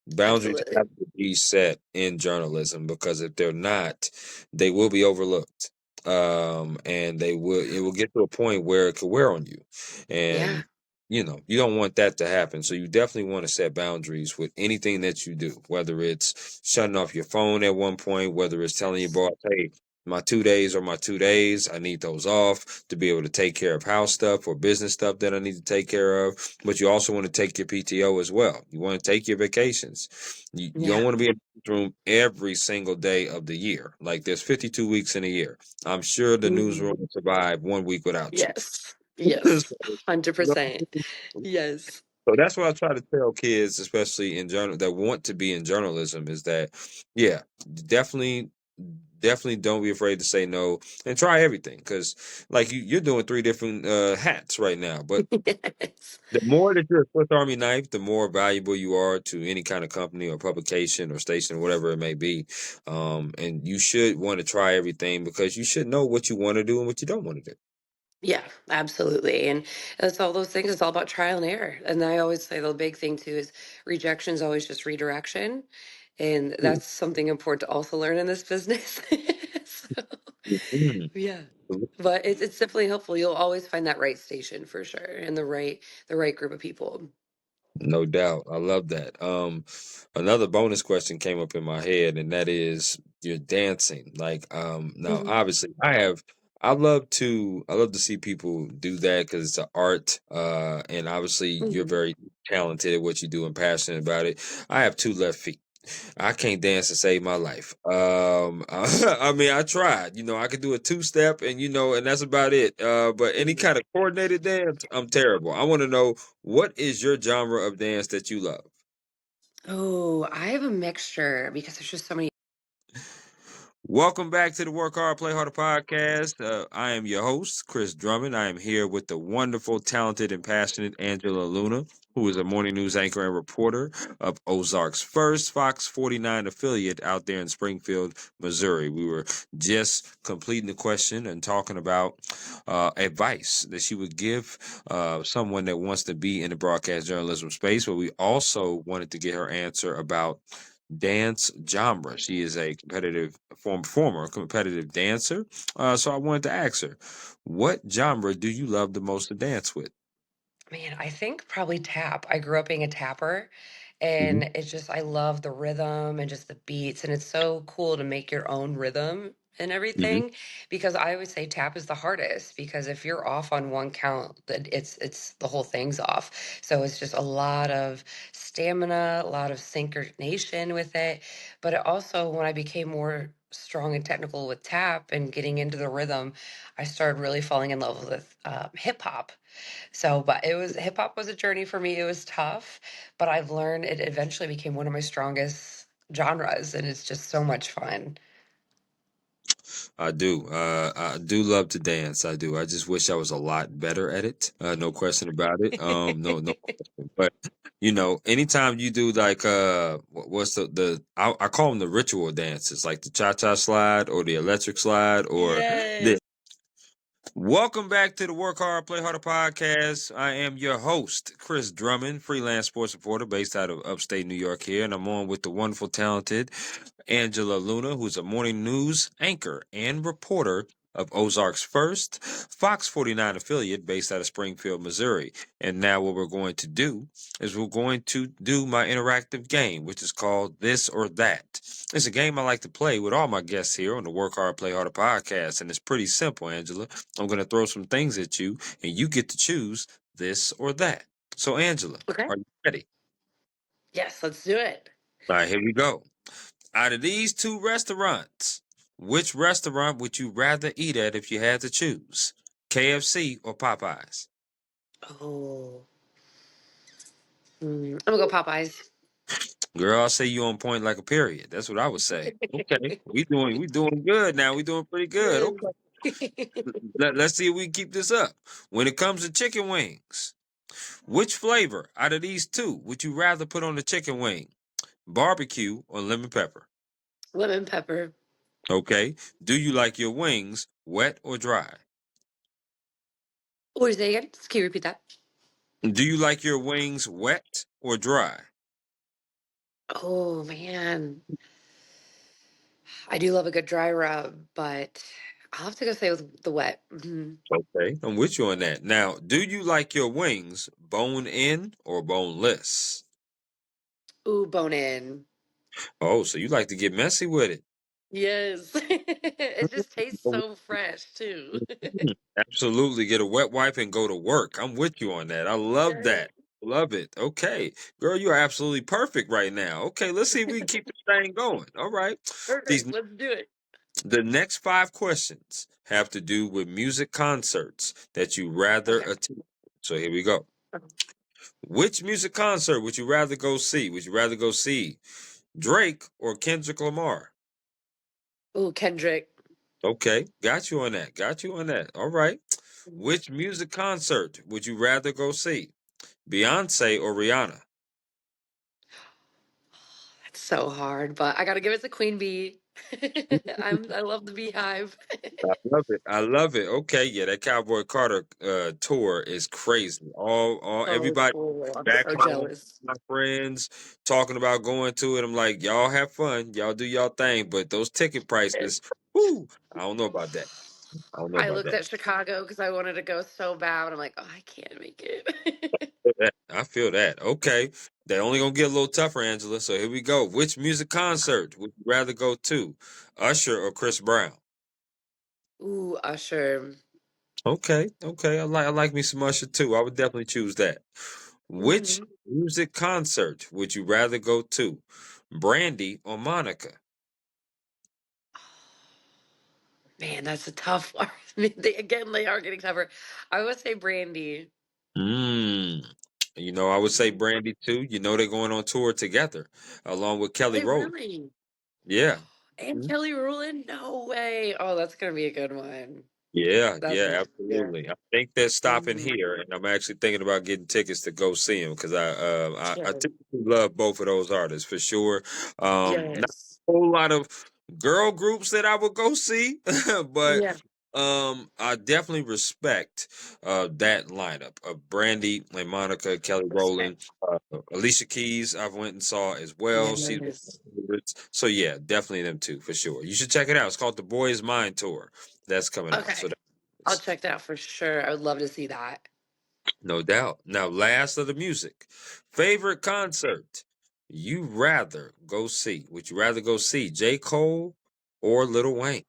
Boundaries Absolutely. have to be set in journalism, because if they're not, they will be overlooked. And it will get to a point where it could wear on you. Yeah. And you don't want that to happen. So you definitely want to set boundaries with anything that you do, whether it's shutting off your phone at one point, whether it's telling your boss, hey, my 2 days are my 2 days. I need those off to be able to take care of house stuff or business stuff that I need to take care of. But you also want to take your PTO as well. You want to take your vacations. You don't Yeah. want to be in the room every single day of the year. Like, there's 52 weeks in a year. I'm sure the newsroom Mhm. will survive 1 week without you. Yes. So, Yes. you 100%. know, Yes. so that's what I try to tell kids, especially in journal that want to be in journalism, is that yeah, definitely, definitely don't be afraid to say no and try everything, because like you're doing three different hats right now. But Yes. the more that you're a Swiss Army knife, the more valuable you are to any kind of company or publication or station, whatever it may be. And you should want to try everything, because you should know what you want to do and what you don't want to do. Yeah, absolutely. And that's all those things. It's all about trial and error. And I always say the big thing too is rejection is always just redirection. And Mm. that's something important to also learn in this business. So, Mhm. yeah. But it's definitely helpful. You'll always find that right station for sure and the right group of people. No doubt. I love that. Another bonus question came up in my head, and that is your dancing. Like, now Hmm. obviously I love to see people do that because it's an art. And obviously you're Hmm. very talented at what you do and passionate about it. I have two left feet. I can't dance to save my life. I mean, I tried. I could do a two step, and and that's about it. But any Hmm. kind of coordinated dance, I'm terrible. I want to know, what is your genre of dance that you love? Oh, I have a mixture because there's just so many. Welcome back to the Work Hard, Play Harder podcast. I am your host, Chris Drummond. I am here with the wonderful, talented, and passionate Angela Luna, who is a morning news anchor and reporter of Ozark's first Fox 49 affiliate out there in Springfield, Missouri. We were just completing the question and talking about advice that she would give someone that wants to be in the broadcast journalism space, but we also wanted to get her answer about dance genre. She is a former competitive dancer. So I wanted to ask her, what genre do you love the most to dance with? Man, I think probably tap. I grew up being a tapper, and Hmm. it's just I love the rhythm and just the beats, and it's so cool to make your own rhythm and Hmm. everything because I always say tap is the hardest because if you're off on one count, that it's the whole thing's off. So it's just a lot of stamina, a lot of synchronization with it. But it also when I became more strong and technical with tap and getting into the rhythm, I started really falling in love with hip hop. So, but hip hop was a journey for me. It was tough, but I've learned it eventually became one of my strongest genres, and it's just so much fun. I do. I do love to dance. I do. I just wish I was a lot better at it. No question about it. No question. But anytime you do like what's I call them the ritual dances, like the cha cha slide or the electric slide or the Yes. Welcome back to the Work Hard, Play Harder podcast. I am your host, Chris Drummond, freelance sports reporter based out of upstate New York here, and I'm on with the wonderful, talented Angela Luna, who's a morning news anchor and reporter of Ozark's first Fox 49 affiliate based out of Springfield, Missouri. And now what we're going to do is we're going to do my interactive game, which is called This or That. It's a game I like to play with all my guests here on the Work Hard, Play Harder podcast. And it's pretty simple, Angela. I'm going to throw some things at you, and you get to choose this or that. So, Angela, Okay. are you ready? Yes, let's do it. All right, here we go. Out of these two restaurants, which restaurant would you rather eat at if you had to choose? KFC or Popeyes? Oh, I'm gonna go Popeyes. Girl, I'll say you on point like a period. That's what I would say. Okay, we doing good now. We doing pretty good. Yes. Okay, let's see if we can keep this up. When it comes to chicken wings, which flavor out of these two would you rather put on the chicken wing? Barbecue or lemon pepper? Lemon pepper. Okay. Do you like your wings wet or dry? What did you say again? Can you repeat that? Do you like your wings wet or dry? Oh man, I do love a good dry rub, but I'll have to go say with the wet. Okay, I'm with you on that. Now, do you like your wings bone in or boneless? Ooh, bone in. Oh, so you like to get messy with it. Yes. It just tastes so fresh too. Mhm. Absolutely. Get a wet wipe and go to work. I'm with you on that. I love Yes. that. Love it. Okay. Girl, you are absolutely perfect right now. Okay, let's see if we can keep this thing going. All right. These Perfect. Let's do it. The next five questions have to do with music concerts that you rather Okay. attend. So here we go. Okay. Which music concert would you rather go see? Would you rather go see Drake or Kendrick Lamar? Ooh, Kendrick. Okay, got you on that. Got you on that. All right. Which music concert would you rather go see? Beyonce or Rihanna? That's so hard, but I gotta give it to Queen Bee. I love the Beehive. I love it. I love it. Okay, yeah, that Cowboy Carter tour is crazy. All So everybody cool. I'm back so home, jealous. my friends talking about going to it. I'm like, y'all have fun, y'all do y'all thing, but those ticket prices, whoo, I don't know about that. I don't know I about looked that. at Chicago because I wanted to go so bad. I'm like, oh, I can't make it. I feel that. Okay, they're only gonna get a little tougher, Angela. So here we go. Which music concert would you rather go to, Usher or Chris Brown? Ooh, Usher. Okay, okay. I like me some Usher too. I would definitely choose that. Which Hmm. music concert would you rather go to? Brandy or Monica? Man, that's a tough one. Again, they are getting tougher. I would say Brandy. Mm. I would say Mhm. Brandy too. They're going on tour together along with Are Kelly they Rowland. really? Yeah. And Kelly Rowland? No way. Oh, that's gonna be a good one. Yeah, That's yeah, gonna be good. absolutely. I think they're stopping Mhm. here, and I'm actually thinking about getting tickets to go see them because I Sure. typically love both of those artists for sure. Not Yes. a whole lot of girl groups that I would go see, but Yeah. I definitely respect that lineup of Brandy and Monica, Kelly Rowland, Respect. Alicia Keys. I've went and saw as well. She's one of Yes. my favorites. So yeah, definitely them two for sure. You should check it out. It's called the Boys Mind Tour. That's coming out. So Okay. I'll that's check that out for sure. I would love to see that. no doubt. Now, last of the music. Favorite concert you rather go see? Would you rather go see J. Cole or Lil Wayne?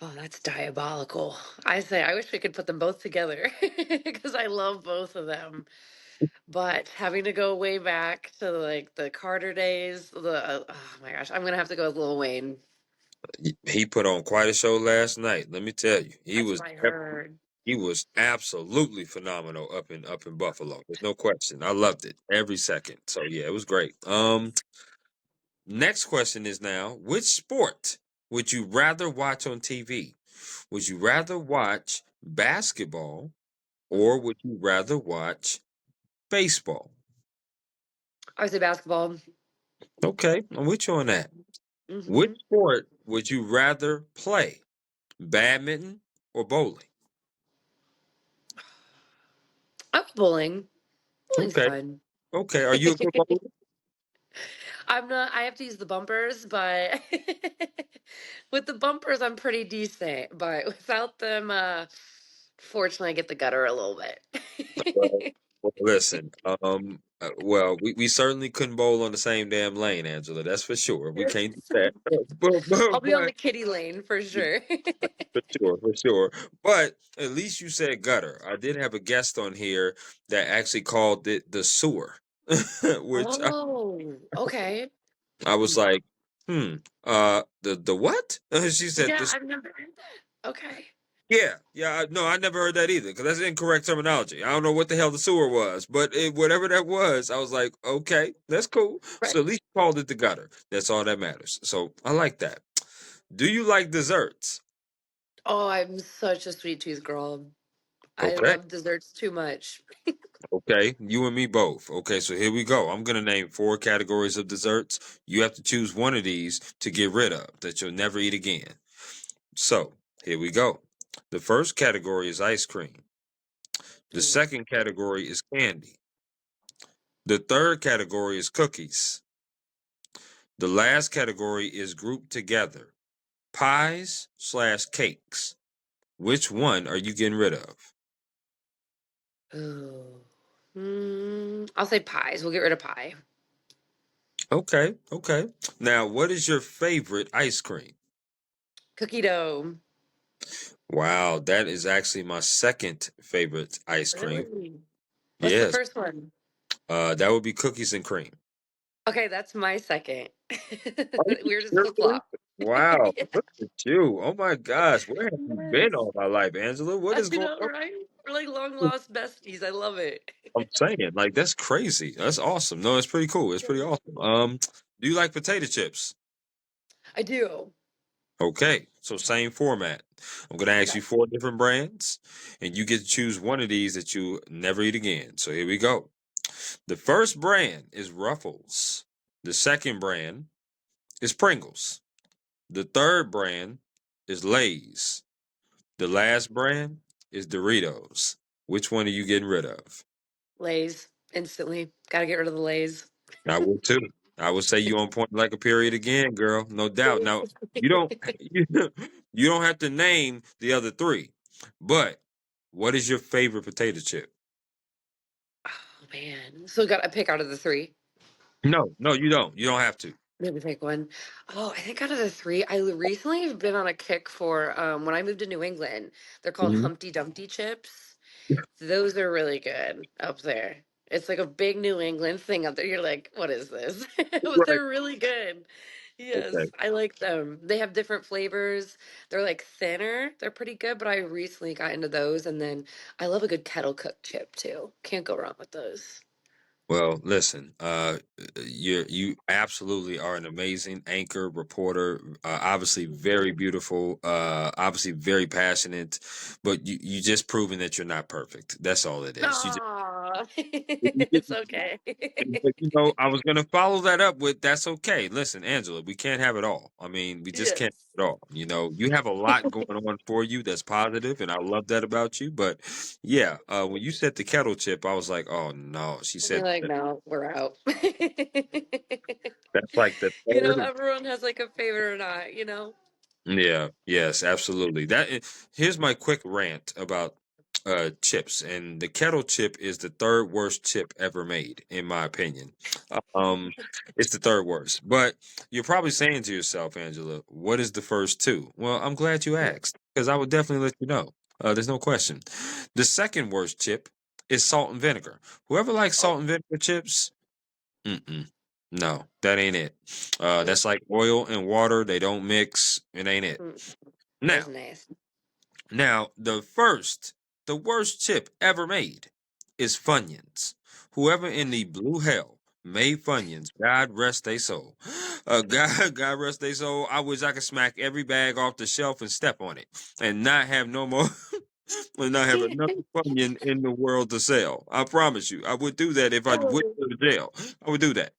Oh, that's diabolical. I say I wish we could put them both together because I love both of them. But having to go way back to like the Carter days, oh my gosh, I'm gonna have to go with Lil Wayne. He put on quite a show last night. Let me tell you, he That's was what I heard. he was absolutely phenomenal up in Buffalo. There's no question. I loved it every second. So yeah, it was great. Next question is now, which sport would you rather watch on TV? Would you rather watch basketball Mhm. or would you rather watch baseball? I would say basketball. Okay, I'm with you on that. Which Hmm. sport would you rather play? Badminton or bowling? I was bowling. Bowling's Okay, fun. okay. Are you a good bowler? I'm not. I have to use the bumpers, but with the bumpers, I'm pretty decent. But without them, fortunately, I get the gutter a little Well, bit. well, listen, well, we certainly couldn't bowl on the same damn lane, Angela. That's for sure. We can't do that. I'll be on the But kitty lane for sure. for sure, for sure. But at least you said gutter. I did have a guest on here that actually called it the sewer, which Oh, okay. I was Hmm. like, hmm, the what? She said Yeah, the I've never heard that. Okay. yeah, yeah. No, I never heard that either because that's incorrect terminology. I don't know what the hell the sewer was, but whatever that was, I was like, okay, that's cool. Right. So at least you called it the gutter. That's all that matters. So I like that. Do you like desserts? Oh, I'm such a sweet tooth girl. I Okay, love desserts too much. okay. You and me both. Okay, so here we go. I'm gonna name four categories of desserts. You have to choose one of these to get rid of that you'll never eat again. So here we go. The first category is ice cream. The Mm. second category is candy. The third category is cookies. The last category is grouped together pies slash cakes. Which one are you getting rid of? Ooh. I'll say pies. We'll get rid of pie. Okay, okay. Now, what is your favorite ice cream? Cookie dough. Wow, that is actually my second favorite ice cream. Really? What's the Yes, first one? that would be cookies and cream. Okay, that's my second. Are you We're just flip serious? flop. Wow, Yeah. look at you. Oh my gosh, where have you been Yes. all my life, Angela? What I is going know, on? right? We're like long lost besties. I love it. I'm saying, like, that's crazy. That's awesome. No, it's pretty cool. It's pretty awesome. Do you like potato chips? I do. Okay, so same format. I'm gonna ask Okay. you four different brands, and you get to choose one of these that you never eat again. So here we go. The first brand is Ruffles. The second brand is Pringles. The third brand is Lay's. The last brand is Doritos. Which one are you getting rid of? Lays. Instantly. Gotta get rid of the lays. I would too. I would say you on point like a period again, girl. No doubt. Now you don't you, you don't have to name the other three, but what is your favorite potato chip? Oh man. So gotta pick out of the three. No, no, you don't. You don't have to. Maybe pick one. Oh, I think out of the three, I recently have been on a kick for when I moved to New England. They're called Mhm. Humpty Dumpty chips. Those are really good up there. It's like a big New England thing up there. You're like, what is this? But Right. they're really good. Okay. Yes, I like them. They have different flavors. They're like thinner. They're pretty good, but I recently got into those. And then I love a good kettle cooked chip too. Can't go wrong with those. Well, listen, you absolutely are an amazing anchor reporter. Obviously, very beautiful. Obviously, very passionate. But you just proven that you're not perfect. That's all it is. Aw, You it's okay. But I was gonna follow that up with that's okay. Listen, Angela, we can't have it all. I mean, we just can't Yes. have it all. You have a lot going on for you that's positive, and I love that about you. But yeah, when you said the kettle chip, I was like, oh no, she You're said like, that. no, we're out. That's like the third. Everyone has like a favorite or not. Yeah, yes, absolutely. Here's my quick rant about chips, and the kettle chip is the third worst chip ever made, in my opinion. Um, it's the third worst. But you're probably saying to yourself, Angela, what is the first two? Well, I'm glad you asked because I would definitely let you know. There's no question. The second worst chip is salt and vinegar. Whoever likes Oh, salt and vinegar chips, mm-mm. No, that ain't it. mm, That's like oil and water. They don't mix. It ain't it. mm, that's Now, nasty. the worst chip ever made is Funyuns. Whoever in the blue hell made Funyuns, God rest their soul. God rest their soul. I wish I could smack every bag off the shelf and step on it and not have no more, and not have another Funyun in the world to sell. I promise you, I would do that if I went Oh, to the jail. I would do that.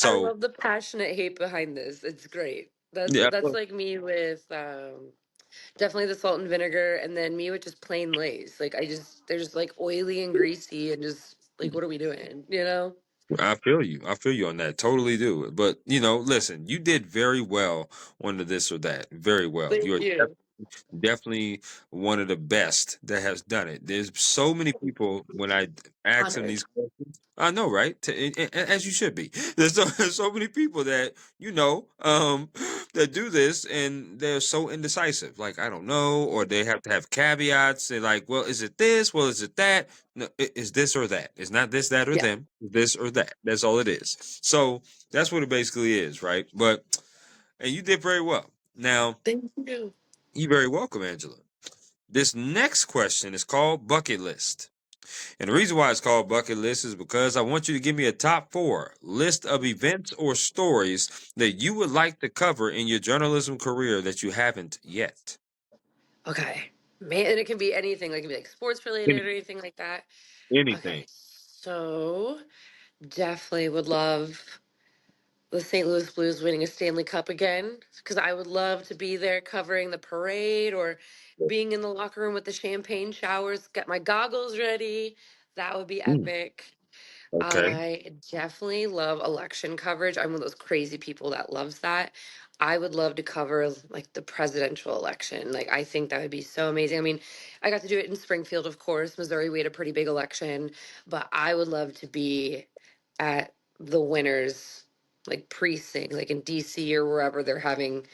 I So, love the passionate hate behind this. It's great. That's yeah, that's like me with definitely the salt and vinegar, and then me with just plain Lay's. Like they're just like oily and greasy, and just like what are we doing? I feel you. I feel you on that. Totally do. But listen, you did very well on the this or that. Very well. Thank You're you. definitely one of the best that has done it. There's so many people when I ask them Honored. these questions. I know, right? As you should be. There's so many people that that do this, and they're so indecisive. Like I don't know, or they have to have caveats. They're like, "Well, is it this? Well, is it that? No, it's this or that. It's not this, that, or Yeah. them. It's this or that. That's all it is." So that's what it basically is, right? And you did very well. Now, Thank you. you're very welcome, Angela. This next question is called Bucket List. And the reason why it's called Bucket List is because I want you to give me a top four list of events or stories that you would like to cover in your journalism career that you haven't yet. Okay. Man, and it can be anything. Like it can be like sports Any- related or anything like that. Anything. Okay. So definitely would love the St. Louis Blues winning a Stanley Cup again because I would love to be there covering the parade or being in the locker room with the champagne showers, get my goggles ready. That would be Mm, epic. okay. I definitely love election coverage. I'm one of those crazy people that loves that. I would love to cover like the presidential election. Like I think that would be so amazing. I mean, I got to do it in Springfield, of course. Missouri, we had a pretty big election, but I would love to be at the winners like precinct, like in DC or wherever they're having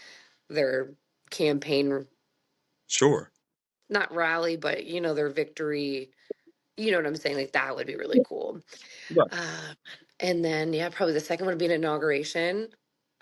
their campaign, Sure. not rally, but their victory. You know what I'm saying? Like that would be really cool. Right. Uh, and then yeah, probably the second one would be an inauguration.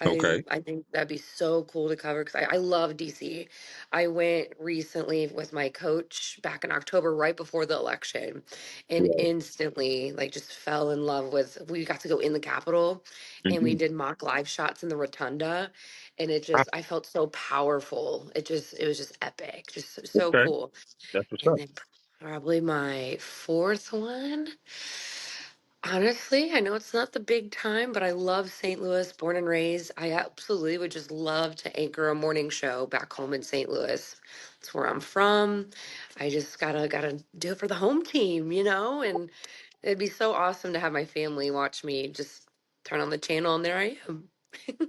Okay. I think that'd be so cool to cover because I love DC. I went recently with my coach back in October, right before the election, and Right. instantly like just fell in love with. We got to go in the Capitol, and we Mhm. did mock live shots in the rotunda, and Ah, I felt so powerful. It was just epic, just so okay. cool. That's what's And up. then probably my fourth one. Honestly, I know it's not the big time, but I love St. Louis, born and raised. I absolutely would just love to anchor a morning show back home in St. Louis. That's where I'm from. I just gotta do it for the home team. And it'd be so awesome to have my family watch me just turn on the channel and there I am.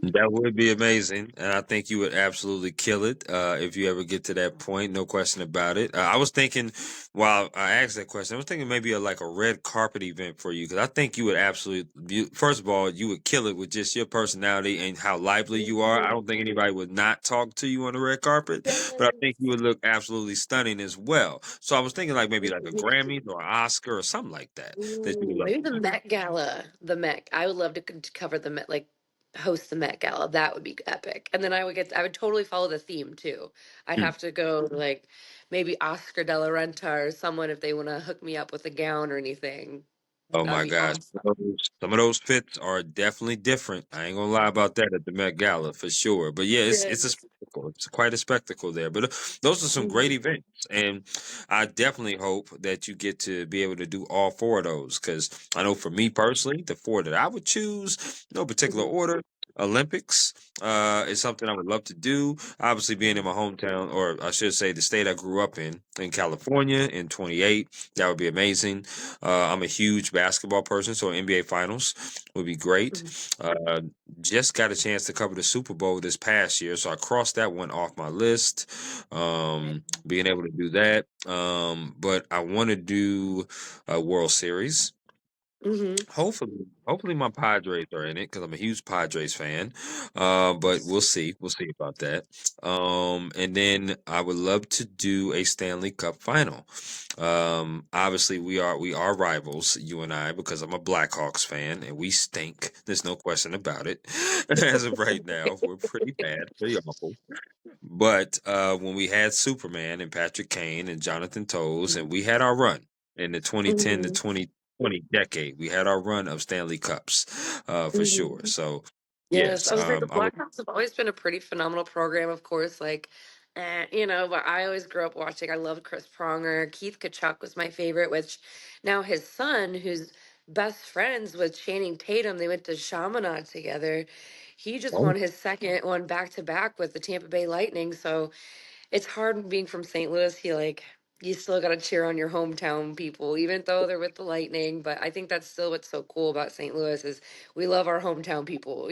That would be amazing, and I think you would absolutely kill it if you ever get to that point. No question about it. I was thinking, while I asked that question, I was thinking maybe like a red carpet event for you because I think you would absolutely. First of all, you would kill it with just your personality and how lively you are. I don't think anybody would not talk to you on the red carpet, but I think you would look absolutely stunning as well. So I was thinking like maybe like a Grammy or an Oscar or something like that that you would Ooh, love maybe to the do. Met Gala. The Met. I would love to cover the Met, like host the Met Gala. That would be epic. And then I would totally follow the theme too. I'd Hmm. have to go like maybe Oscar de la Renta or someone if they want to hook me up with a gown or anything. Oh That'd my be gosh. awesome. Some of those fits are definitely different. I ain't gonna lie about that at the Met Gala for sure. But yeah, it's a Yes. spectacle. It's quite a spectacle there. But those are some great Mhm. events, and I definitely hope that you get to be able to do all four of those. Because I know for me personally, the four that I would choose, no particular Mhm. order. Olympics is something I would love to do. Obviously, being in my hometown, or I should say, the state I grew up in California, in 28, that would be amazing. I'm a huge basketball person, so NBA Finals would be great. Mhm. Uh, just got a chance to cover the Super Bowl this past year, so I crossed that one off my list. Being able to do that, but I want to do a World Series. Mhm. Hopefully my Padres are in it because I'm a huge Padres fan. But we'll see. We'll see about that. And then I would love to do a Stanley Cup final. Obviously we are rivals, you and I, because I'm a Blackhawks fan and we stink. There's no question about it. As of right now, we're pretty bad, pretty awful. But when we had Superman and Patrick Kane and Jonathan Toews, and we had our run in the 2010 to Mhm. 2020 decade, we had our run of Stanley Cups for sure. Mhm. So, Yes, yes, I was say the I would. Blackhawks have always been a pretty phenomenal program, of course. Like, but I always grew up watching. I loved Chris Pronger. Keith Kachuk was my favorite, which now his son, who's best friends with Channing Tatum, they went to Chaminade together. He just Oh, won his second one back to back with the Tampa Bay Lightning. So it's hard being from St. Louis. He like you still got to cheer on your hometown people, even though they're with the Lightning. But I think that's still what's so cool about St. Louis is we love our hometown people,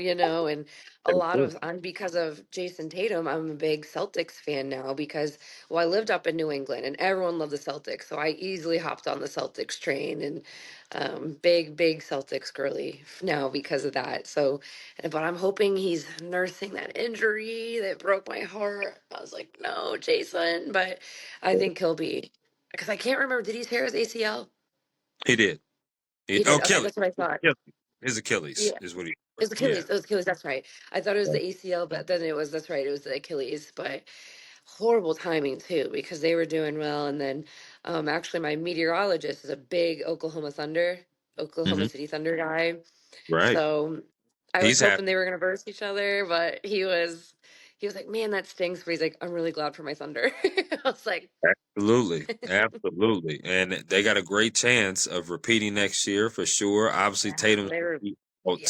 and a lot of because of Jason Tatum, I'm a big Celtics fan now because I lived up in New England and everyone loved the Celtics, so I easily hopped on the Celtics train and big Celtics girly now because of that. So, but I'm hoping he's nursing that injury that broke my heart. I was like, no, Jason, but I think he'll be because I can't remember. Did he tear his ACL? He did. He Oh, did. Okay, Achilles. that's what I thought. His Achilles Yeah, is what he. it was Yeah. Achilles. It was Achilles. That's right. I thought it was the ACL, but then it was. That's right. It was the Achilles. But horrible timing too because they were doing well, and then actually my meteorologist is a big Oklahoma Hmm. City Thunder guy. Right. So I was He's happy. hoping they were going to verse each other, but he was like, "Man, that stings." But he's like, "I'm really glad for my Thunder." I was like, Absolutely. Absolutely. And they got a great chance of repeating next year for sure. Obviously, "Yeah, Tatum's they were, out yeah,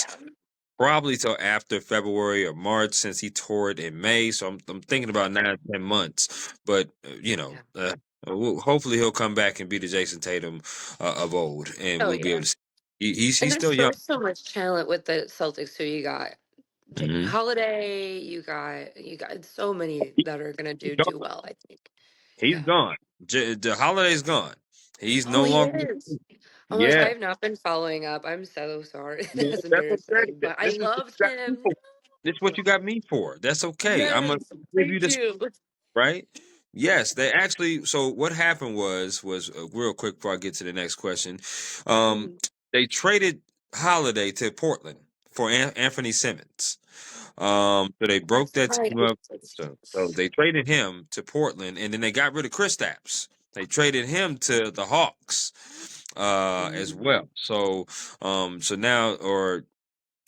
probably till after February or March since he tore it in May. So I'm thinking about 9 10 months. But yeah, hopefully he'll come back and be the Jason Tatum of old, and oh we'll be able yeah." to see. He's And still young. there's so much talent with the Celtics too. You got Hmm. Holiday, you got so many that are gonna do well. I think. He's Yeah. gone. The Holiday's gone. He's Oh, no he longer. is. Oh my gosh, I Yeah. have not been following up. I'm so sorry. No, That's that's okay. embarrassing. But I This is what loved you got me him. for. This is what you got me for. That's okay. I'm gonna Yes, give me you this too. right. Yes, they actually. So what happened was real quick before I get to the next question. Um, Mhm. they traded Holiday to Portland for Anthony Simmons. So they broke That's that right. team up. So they traded him to Portland, and then they got rid of Kristaps. They traded him to the Hawks as Mhm. well. So now or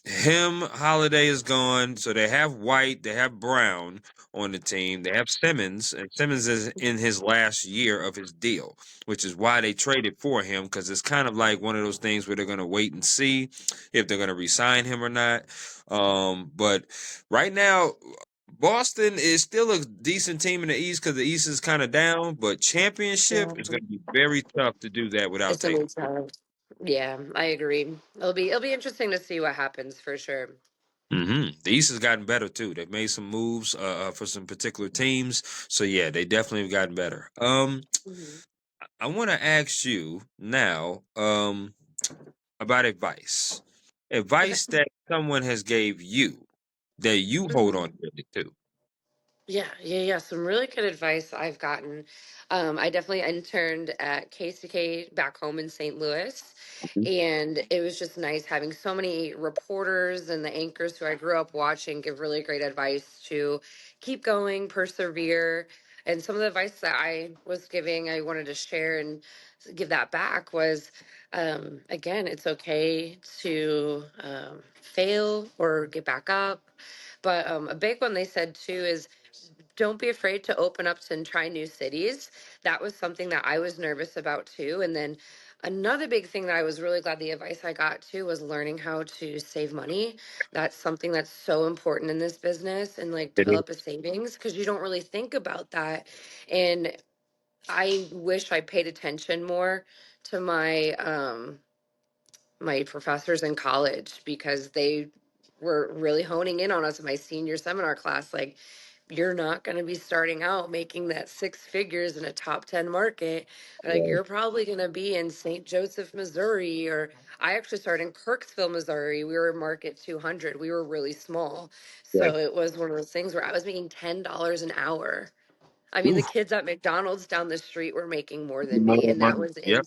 him, Holiday is gone. So they have White, they have Brown on the team. They have Simmons, and Simmons is in his last year of his deal, which is why they traded for him because it's kind of like one of those things where they're going to wait and see if they're going to re-sign him or not. But right now, Boston is still a decent team in the East because the East is kind of down. But championship Yeah, is going to be very tough to do that without it's a Tatum. new time. Yeah, I agree. It'll be interesting to see what happens for sure. The East has gotten better too. They've made some moves for some particular teams. So yeah, they definitely have gotten better. Mhm. I want to ask you now about advice. Okay. Advice that someone has gave you that you hold Mhm. on to. Yeah. Some really good advice I've gotten. I definitely interned at KCK back home in St. Louis, Mhm. and it was just nice having so many reporters and the anchors who I grew up watching give really great advice to keep going, persevere. And some of the advice that I was giving, I wanted to share and give that back was, again, it's okay to fail or get back up. But a big one they said too is don't be afraid to open up and try new cities. That was something that I was nervous about too. And then another big thing that I was really glad the advice I got too was learning how to save money. That's something that's so important in this business and like It develop a is. savings because you don't really think about that. And I wish I paid attention more to my professors in college because they were really honing in on us in my senior seminar class like you're not going to be starting out making that six figures in a top 10 market. Like Right. you're probably going to be in St. Joseph, Missouri, or I actually started in Kirksville, Missouri. We were market 200. We were really small. Right. So it was one of those things where I was making $10 an hour. I mean, the Oof. kids at McDonald's down the street were making more than me, More and that money. was Yep.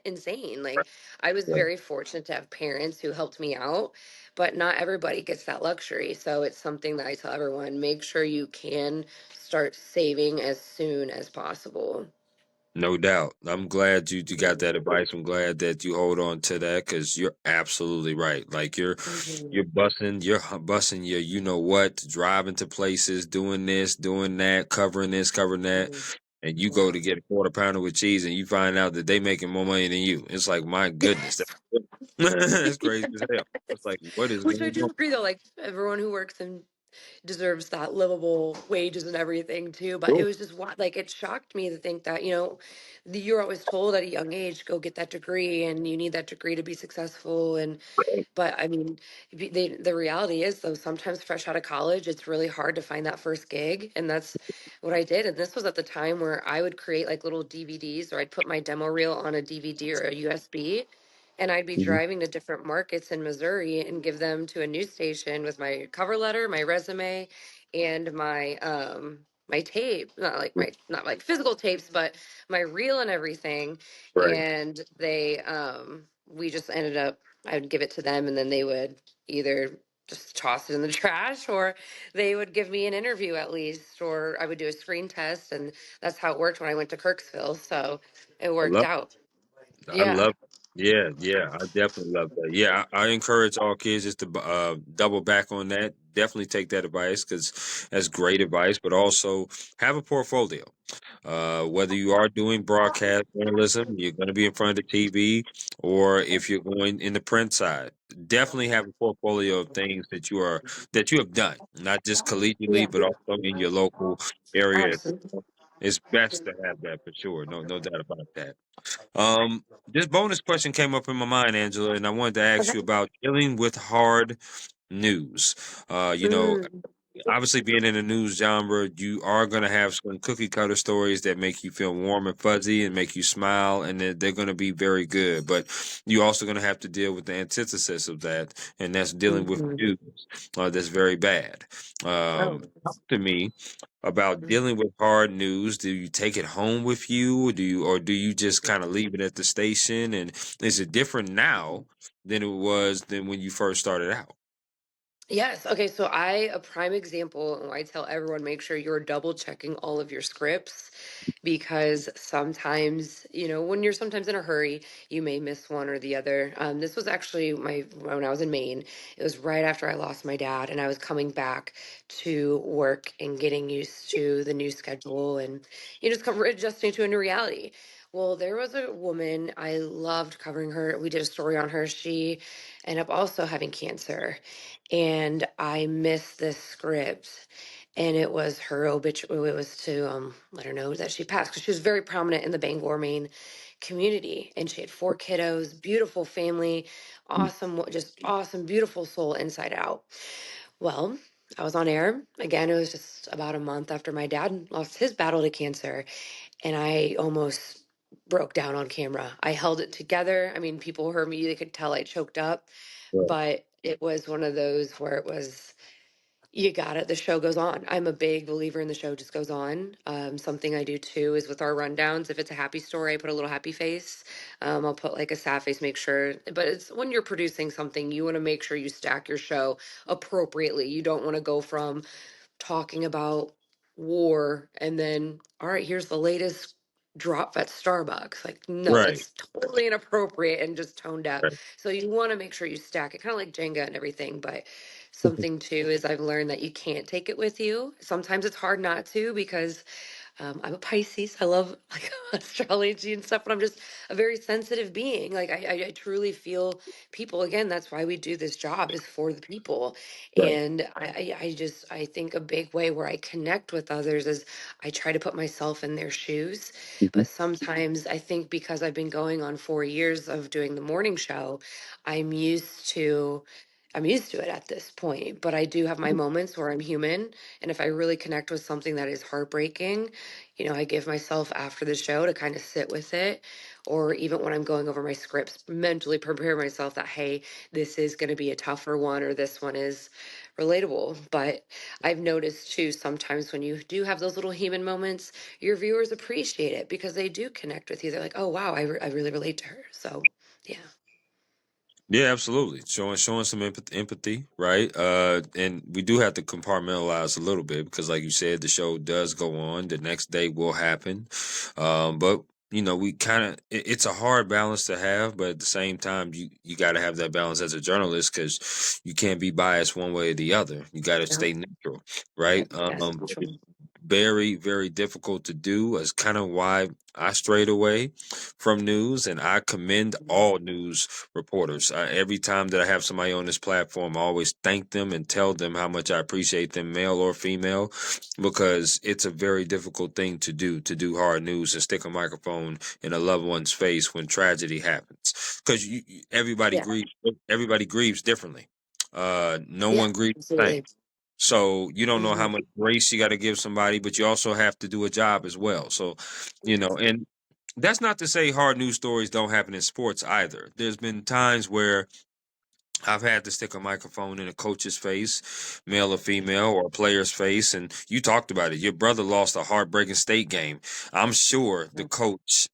insane. Like, I was Right. very fortunate to have parents who helped me out, but not everybody gets that luxury. So it's something that I tell everyone, make sure you can start saving as soon as possible. No doubt. I'm glad you got Mhm. that advice. I'm glad that you hold on to that because you're absolutely right. Like you're Mhm. busting your you know what, driving to places, doing this, doing that, covering that, Mhm. and you go Yeah. to get a quarter pounder with cheese and you find out that they making more money than you. It's like my goodness, that's crazy as hell. It's like what is Which I going do on? agree though, like everyone who works in deserves that livable wages and everything too. But it Sure. was just like it shocked me to think that, you're always told at a young age, go get that degree and you need that degree to be successful. But I mean, the reality is though, sometimes fresh out of college, it's really hard to find that first gig. And that's what I did. And this was at the time where I would create like little DVDs, or I'd put my demo reel on a DVD or a USB. And I'd be Mhm. driving to different markets in Missouri and give them to a news station with my cover letter, my resume, and my tape, not like physical tapes, but my reel and everything. Right. And we just ended up, I would give it to them and then they would either just toss it in the trash, or they would give me an interview at least, or I would do a screen test. And that's how it worked when I went to Kirksville. So it I worked love out. I Yeah. love yeah, yeah, I definitely love that. Yeah, I encourage all kids just to double back on that. Definitely take that advice because that's great advice, but also have a portfolio. Whether you are doing broadcast journalism, you're going to be in front of the TV, or if you're going in the print side, definitely have a portfolio of things that you have done, not just collegiately, Yeah. but also in your local area. Absolutely. It's best to have that for sure. No doubt about that. This bonus question came up in my mind, Angela, and I wanted to ask Okay. you about dealing with hard news. You know, Mm, obviously being in the news genre, you are going to have some cookie cutter stories that make you feel warm and fuzzy and make you smile, and they're going to be very good. But you're also going to have to deal with the antithesis of that, and that's dealing with mhm. news that's very bad. Oh. Talk to me about Mhm. dealing with hard news. Do you take it home with you, or do you just kind of leave it at the station? And is it different now than it was than when you first started out? Yes. Okay. So a prime example, and I tell everyone, make sure you're double checking all of your scripts, because sometimes, when you're sometimes in a hurry, you may miss one or the other. This was actually when I was in Maine. It was right after I lost my dad, and I was coming back to work and getting used to the new schedule, and just adjusting to a new reality. Well, there was a woman I loved covering her. We did a story on her. She ended up also having cancer, and I missed this script, and it was her obituary. It was to let her know that she passed, because she was very prominent in the Bangor, Maine community, and she had four kiddos, beautiful family, awesome, just awesome, beautiful soul inside out. Well, I was on air again. It was just about a month after my dad lost his battle to cancer, and I almost broke down on camera. I held it together. I mean, people heard me; they could tell I choked up, Right. but it was one of those where it was, you got it. The show goes on. I'm a big believer in the show just goes on. Something I do too is with our rundowns. If it's a happy story, I put a little happy face. I'll put like a sad face, make sure. But it's when you're producing something, you want to make sure you stack your show appropriately. You don't want to go from talking about war and then, all right, here's the latest drop at Starbucks. Like, no, Right. that's totally inappropriate and just tone deaf. Right. So you want to make sure you stack it, kind of like Jenga and everything. But something too is I've learned that you can't take it with you. Sometimes it's hard not to, because I'm a Pisces. I love like astrology and stuff, but I'm just a very sensitive being. Like I truly feel people. Again, that's why we do this job, is for the people. Right. And I think a big way where I connect with others is I try to put myself in their shoes. Mhm. But sometimes I think because I've been going on 4 years of doing the morning show, I'm used to. I'm used to it at this point, but I do have my moments where I'm human. And if I really connect with something that is heartbreaking, I give myself after the show to kind of sit with it, or even when I'm going over my scripts, mentally prepare myself that, hey, this is going to be a tougher one, or this one is relatable. But I've noticed too, sometimes when you do have those little human moments, your viewers appreciate it because they do connect with you. They're like, oh, wow, I really relate to her. So, yeah. Yeah, absolutely. Showing some empathy, right? And we do have to compartmentalize a little bit because, like you said, the show does go on. The next day will happen, but we kind of it's a hard balance to have. But at the same time, you got to have that balance as a journalist because you can't be biased one way or the other. You got to Yeah. stay neutral, Yeah. right? Yes. True. very, very difficult to do. Is kind of why I strayed away from news, and I commend all news reporters. Every time that I have somebody on this platform, I always thank them and tell them how much I appreciate them, male or female, because it's a very difficult thing to do hard news and stick a microphone in a loved one's face when tragedy happens. Because Yeah. everybody grieves differently. No Yeah. one grieves the same. Absolutely. So you don't know how Hmm. much grace you got to give somebody, but you also have to do a job as well. So, and that's not to say hard news stories don't happen in sports either. There's been times where I've had to stick a microphone in a coach's face, male or female, or a player's face, and you talked about it. Your brother lost a heartbreaking state game. I'm sure the coach,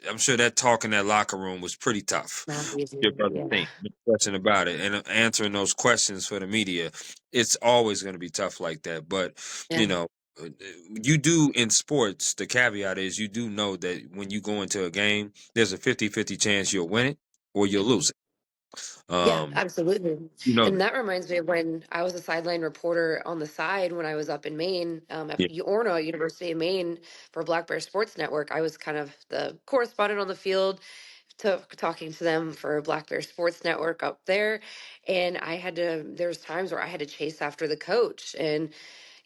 I'm sure that talk in that locker room was pretty tough. Not easy. Your brother Yeah. think, no question about it, and answering those questions for the media, it's always going to be tough like that. But you Yeah. know, uh, you do in sports. The caveat is you do know that when you go into a game, there's a 50-50 chance you'll win it or you'll lose it. Yeah, Um, absolutely. you know And that. that reminds me of when I was a sideline reporter on the side when I was up in Maine, at Orno, University of Maine, for Black Bear Sports Network. I was kind of the correspondent on the field talking to them for Black Bear Sports Network up there. And there was times where I had to chase after the coach. And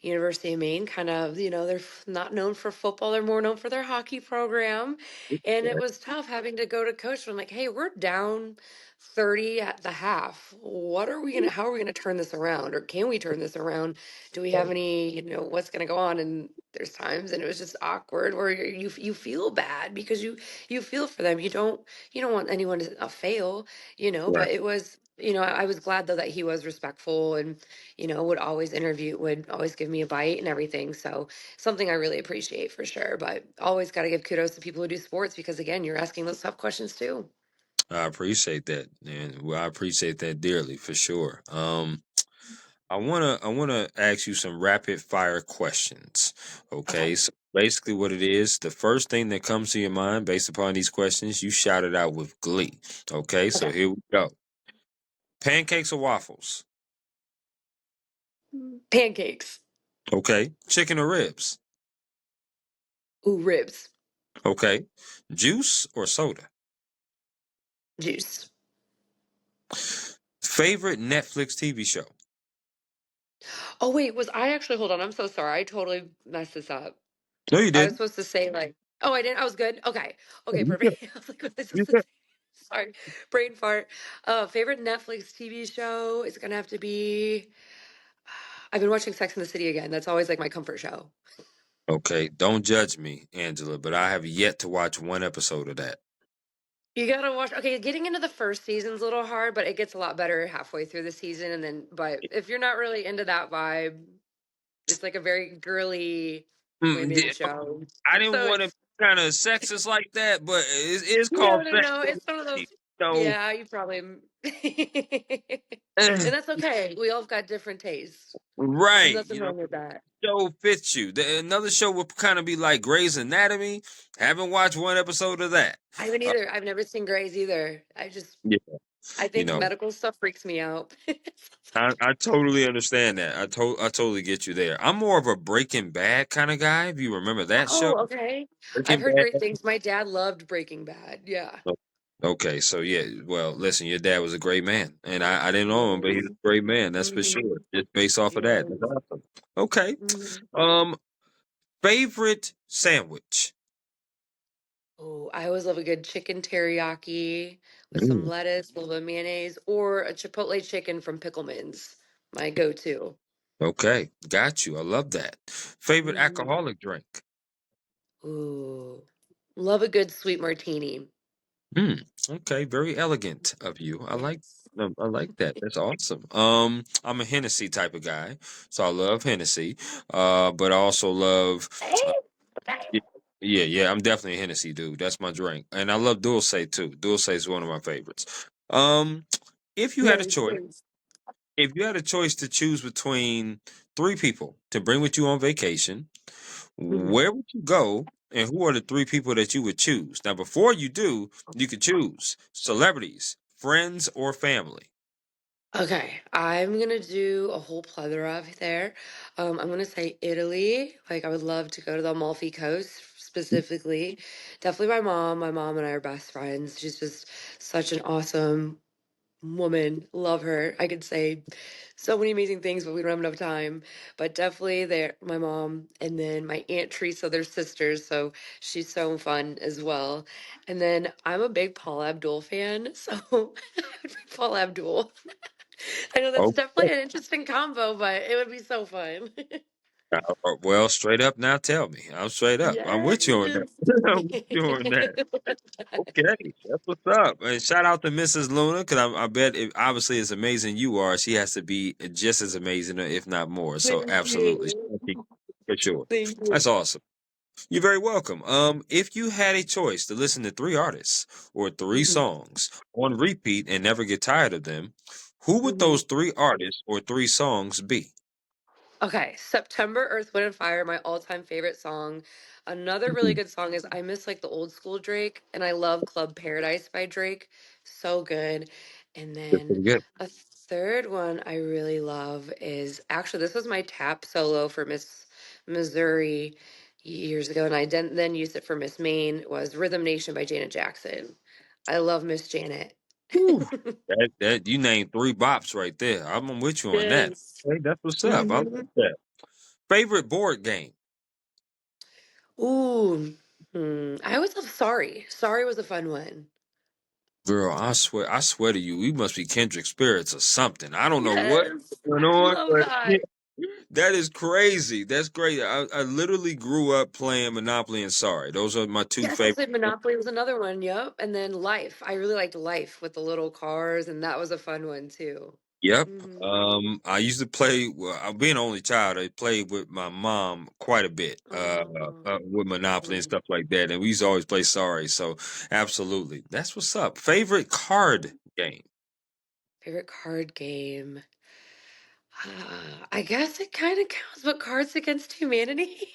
University of Maine kind of, they're not known for football, they're more known for their hockey program. And it Yeah. was tough having to go to coach. I'm like, hey, we're down 30 at the half. How are we gonna turn this around? Or can we turn this around? Do we have any, what's gonna go on? And there's times and it was just awkward where you feel bad because you feel for them. You don't want anyone to fail, Right. but it was, I was glad though that he was respectful and would always give me a bite and everything. So something I really appreciate for sure. But always got to give kudos to people who do sports because again, you're asking those tough questions too. I appreciate that, and well, I appreciate that dearly for sure. I wanna ask you some rapid fire questions. Okay. Okay, so basically, what it is, the first thing that comes to your mind based upon these questions, you shout it out with glee. Okay, so Okay. here we go. Pancakes or waffles? Pancakes. Okay, chicken or ribs? Ooh, ribs. Okay, juice or soda? Juice. Favorite Netflix TV show? Oh wait, was I actually hold on, I'm so sorry. I totally messed this up. No, you I was didn't. supposed to say like, oh, I didn't. I was good. Okay. Okay, You good. perfect. I was like, what was I You supposed to good. say? Sorry. Brain fart. Favorite Netflix TV show is gonna have to be I've been watching Sex and the City again. That's always like my comfort show. Okay, don't judge me, Angela, but I have yet to watch one episode of that. You gotta watch. Okay, getting into the first season's a little hard, but it gets a lot better halfway through the season. And then, but if you're not really into that vibe, it's like a very girly Mm, women yeah, show. I didn't So want to it's be kind of sexist like that, but it's no, called no, sex. no. and It's one of the those. City. So, Yeah, you probably. And that's okay. We all have got different tastes. There's right, nothing wrong with that. show fits you. Another show would kind of be like Grey's Anatomy. Haven't watched one episode of that. I haven't Uh, either. I've never seen Grey's either. yeah, I you think know, medical stuff freaks me out. I totally understand that. I totally get you there. I'm more of a Breaking Bad kind of guy. If you remember that show, Oh, okay. I've Breaking heard great Bad. things. My dad loved Breaking Bad. Yeah. Okay, so yeah, well, listen, your dad was a great man, and I didn't know him, but he's Yes. a great man, that's for sure. Mhm. Just based off of that, Yes. that's awesome. Okay, Mhm. um, favorite sandwich. Oh, I always love a good chicken teriyaki with some Mm, lettuce, a little bit of mayonnaise, or a chipotle chicken from Pickleman's. My go-to. okay, got you. I love that. Favorite Mhm. alcoholic drink. Ooh, love a good sweet martini. Mm, okay, very elegant of you. Yes. I like that. That's awesome. I'm a Hennessy type of guy, so I love Hennessy. But I also love. Hey, okay. Y yeah, I'm definitely a Hennessy dude, that's my drink, and I love Dulce too. Dulce is one of my favorites. Um, if you had a Yes, choice yes. if you had a choice to choose between 3 people to bring with you on vacation, Mhm. where would you go, and who are the 3 people that you would choose? Now, before you do, you could choose celebrities, friends, or family. Okay, I'm gonna do a whole plethora of there. I'm gonna say Italy. Like, I would love to go to the Amalfi Coast specifically. Definitely my mom. My mom and I are best friends. She's just such an awesome woman. Love her. I could say so many amazing things, but we don't have enough time. But definitely there, my mom, and then my Aunt Teresa, they're sisters, so she's so fun as well. And then I'm a big Paul Abdul fan, so I would pick Paul Abdul. I know that's Okay. definitely an interesting combo, but it would be so fun. Well, straight up now, tell me. I'm straight up. I'm with you on that. Yes. I'm with you on that. Okay, that's what's up. And shout out to Mrs. Luna because I bet obviously as amazing you are, she has to be just as amazing, if not more. So Thank absolutely, you. for sure. Thank That's you. awesome. You're very welcome. If you had a choice to listen to three artists or three Mhm. songs on repeat and never get tired of them, who would Mhm. those three artists or three songs be? Okay, September, Earth, Wind, and Fire, my all-time favorite song. Another really Mhm. good song is I miss like the old school Drake, and I love Club Paradise by Drake. So good. And That's then pretty good. a third one I really love is actually this was my tap solo for Miss Missouri years ago, and I then used it for Miss Maine, was Rhythm Nation by Janet Jackson. I love Miss Janet. Whew. That you named three bops right there. I'm with you on that. Yes. Okay, that's what's up. I like Mhm. that. Favorite board game? Ooh, I always love Sorry. Sorry was a fun one. Girl, I swear to you, we must be kindred spirits or something. I don't know what's Yes, going I on, love but yeah, that. that is crazy. That's great. I literally grew up playing Monopoly and Sorry. Those are my two Yes, I favorite. said Monopoly was another one. Yep. And then Life. I really liked Life with the little cars, and that was a fun one too. Yep. Hmm. I used to play. Well, being an only child, I played with my mom quite a bit, Oh, with Monopoly and mhm. stuff like that. And we used to always play Sorry. So, absolutely, that's what's up. Favorite card game? Favorite card game. I guess it kind of counts, but Cards Against Humanity.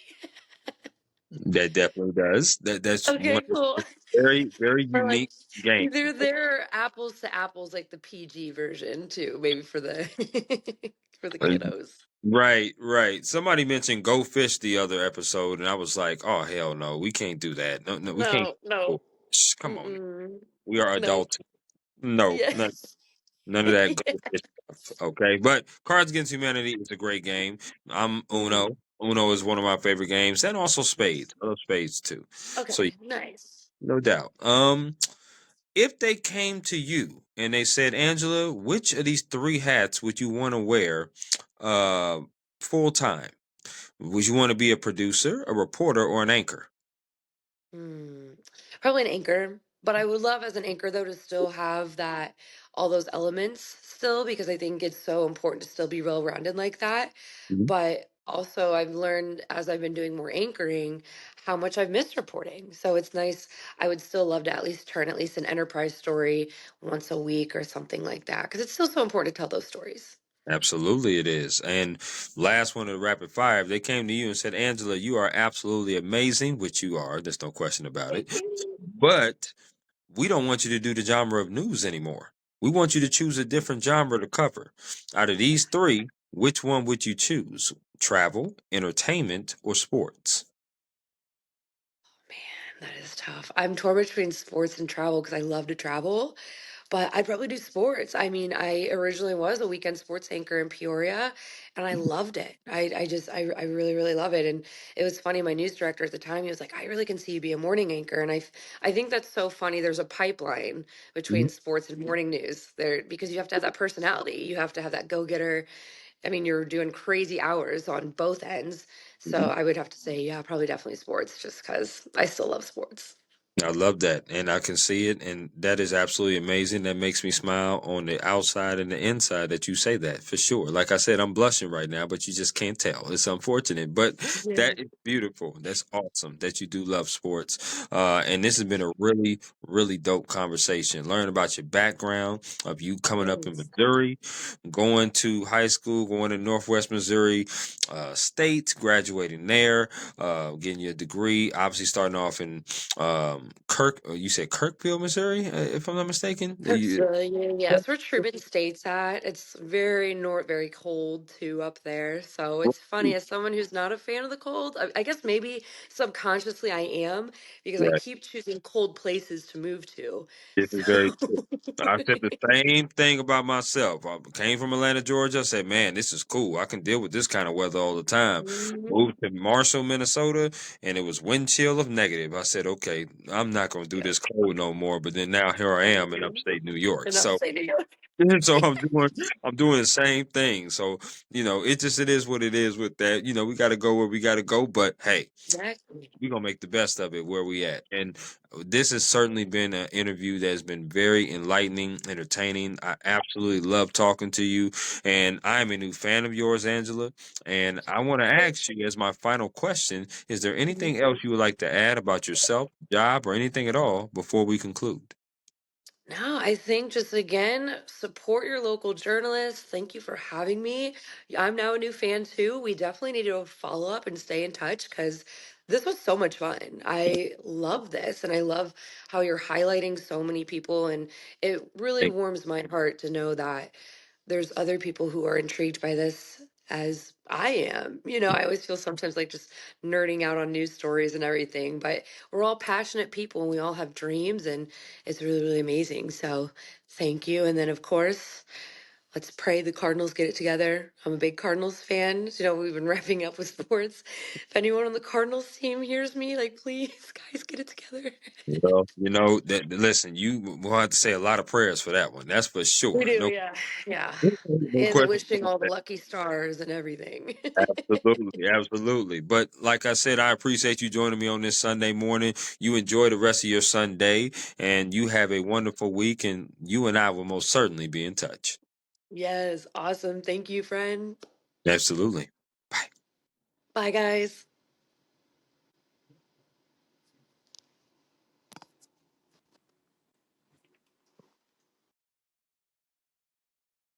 That definitely does. That's one Okay, cool. very very Or like unique game. either they're apples to apples, like the PG version too, maybe for the for the Uh, kiddos. Right, right. Somebody mentioned Go Fish the other episode, and I was like, "Oh hell no, we can't do that. No, no, we can't. No, no. Go Fish. Come on, Mm-mm. we are Nope. adults. No, none, Yes. none of that Go Yeah. Fish stuff. Okay, but Cards Against Humanity is a great game. I'm Mhm. Uno. Uno is one of my favorite games, and also Yes. Spades. I love Spades too. So Okay, nice. no doubt. If they came to you and they said, Angela, which of these three hats would you want to wear uh, full time? Would you want to be a producer, a reporter, or an anchor? Hmm. Probably an anchor, but I would love as an anchor though to still have that all those elements still because I think it's so important to still be well rounded like that. Mhm. But also I've learned as I've been doing more anchoring how much I've missed reporting. So it's nice. I would still love to at least turn at least an enterprise story once a week or something like that because it's still so important to tell those stories. Absolutely, it is. And last one of the rapid fire, if they came to you and said, Angela, you are absolutely amazing, which you are, there's no question about Thank it. you. But we don't want you to do the genre of news anymore. We want you to choose a different genre to cover. Out of these three, which one would you choose? Travel, entertainment, or sports? Man, that is tough. I'm torn between sports and travel because I love to travel. But I'd probably do sports. I mean, I originally was a weekend sports anchor in Peoria, and I loved it. I really, really love it. And it was funny. My news director at the time, he was like, "I really can see you be a morning anchor." And I think that's so funny. There's a pipeline Mhm. between sports and morning news there because you have to have that personality. You have to have that go-getter. I mean, you're doing crazy hours on both ends. So I would have to say, yeah, probably definitely sports, just because I still love sports. I love that, and I can see it, and that is absolutely amazing. That makes me smile on the outside and the inside that you say that for sure. Like I said, I'm blushing right now, but you just can't tell. It's unfortunate, but Yeah. that is beautiful. That's awesome that you do love sports. And this has been a really, really dope conversation. Learn about your background of you coming up in Yes. Missouri, going to high school, going to Northwest Missouri State, graduating there, getting your degree. Obviously, starting off in You said Kirkville, Missouri, if I'm not mistaken. Kirksville, yeah, yeah, it's where Truman State's at. It's very very cold too up there. So it's funny, as someone who's not a fan of the cold, I guess maybe subconsciously I am because I Right. keep choosing cold places to move to. This is very So true. I said the same thing about myself. I came from Atlanta, Georgia. I said, man, this is cool. I can deal with this kind of weather all the time. Mhm. Moved to Marshall, Minnesota, and it was wind chill of negative. I said, okay, I'm not going to do Yeah. this cold no more. But then now here I am in Mhm. upstate New York. And So, upstate New York. so I'm doing the same thing. So, it is what it is with that. We got to go where we got to go. But hey, Exactly. we're gonna make the best of it where we at. And this has certainly been an interview that's been very enlightening, entertaining. I absolutely love talking to you. And I'm a new fan of yours, Angela. And I want to ask you as my final question, is there Mhm. anything else you would like to add about yourself, job, or anything at all before we conclude? No, I think just again, support your local journalists. Thank you for having me. I'm now a new fan too. We definitely need to follow up and stay in touch because this was so much fun. I love this and I love how you're highlighting so many people. And it really Thank warms my heart to know that there's other people who are intrigued by this as I am. I always feel sometimes like just nerding out on news stories and everything, but we're all passionate people and we all have dreams and it's really, really amazing. So thank you. And then, of course, let's pray the Cardinals get it together. I'm a big Cardinals fan. We've been wrapping up with sports. If anyone on the Cardinals team hears me, like, please, guys, get it together. you. Well, that listen, you will have to say a lot of prayers for that one. That's for We sure. do, No, yeah. Yeah. no And the question. wishing all the lucky stars and everything. Absolutely, absolutely. But like I said, I appreciate you joining me on this Sunday morning. You enjoy the rest of your Sunday, and you have a wonderful week. And you and I will most certainly be in touch. Yes, awesome. Thank you, friend. Absolutely. Bye. Bye, guys.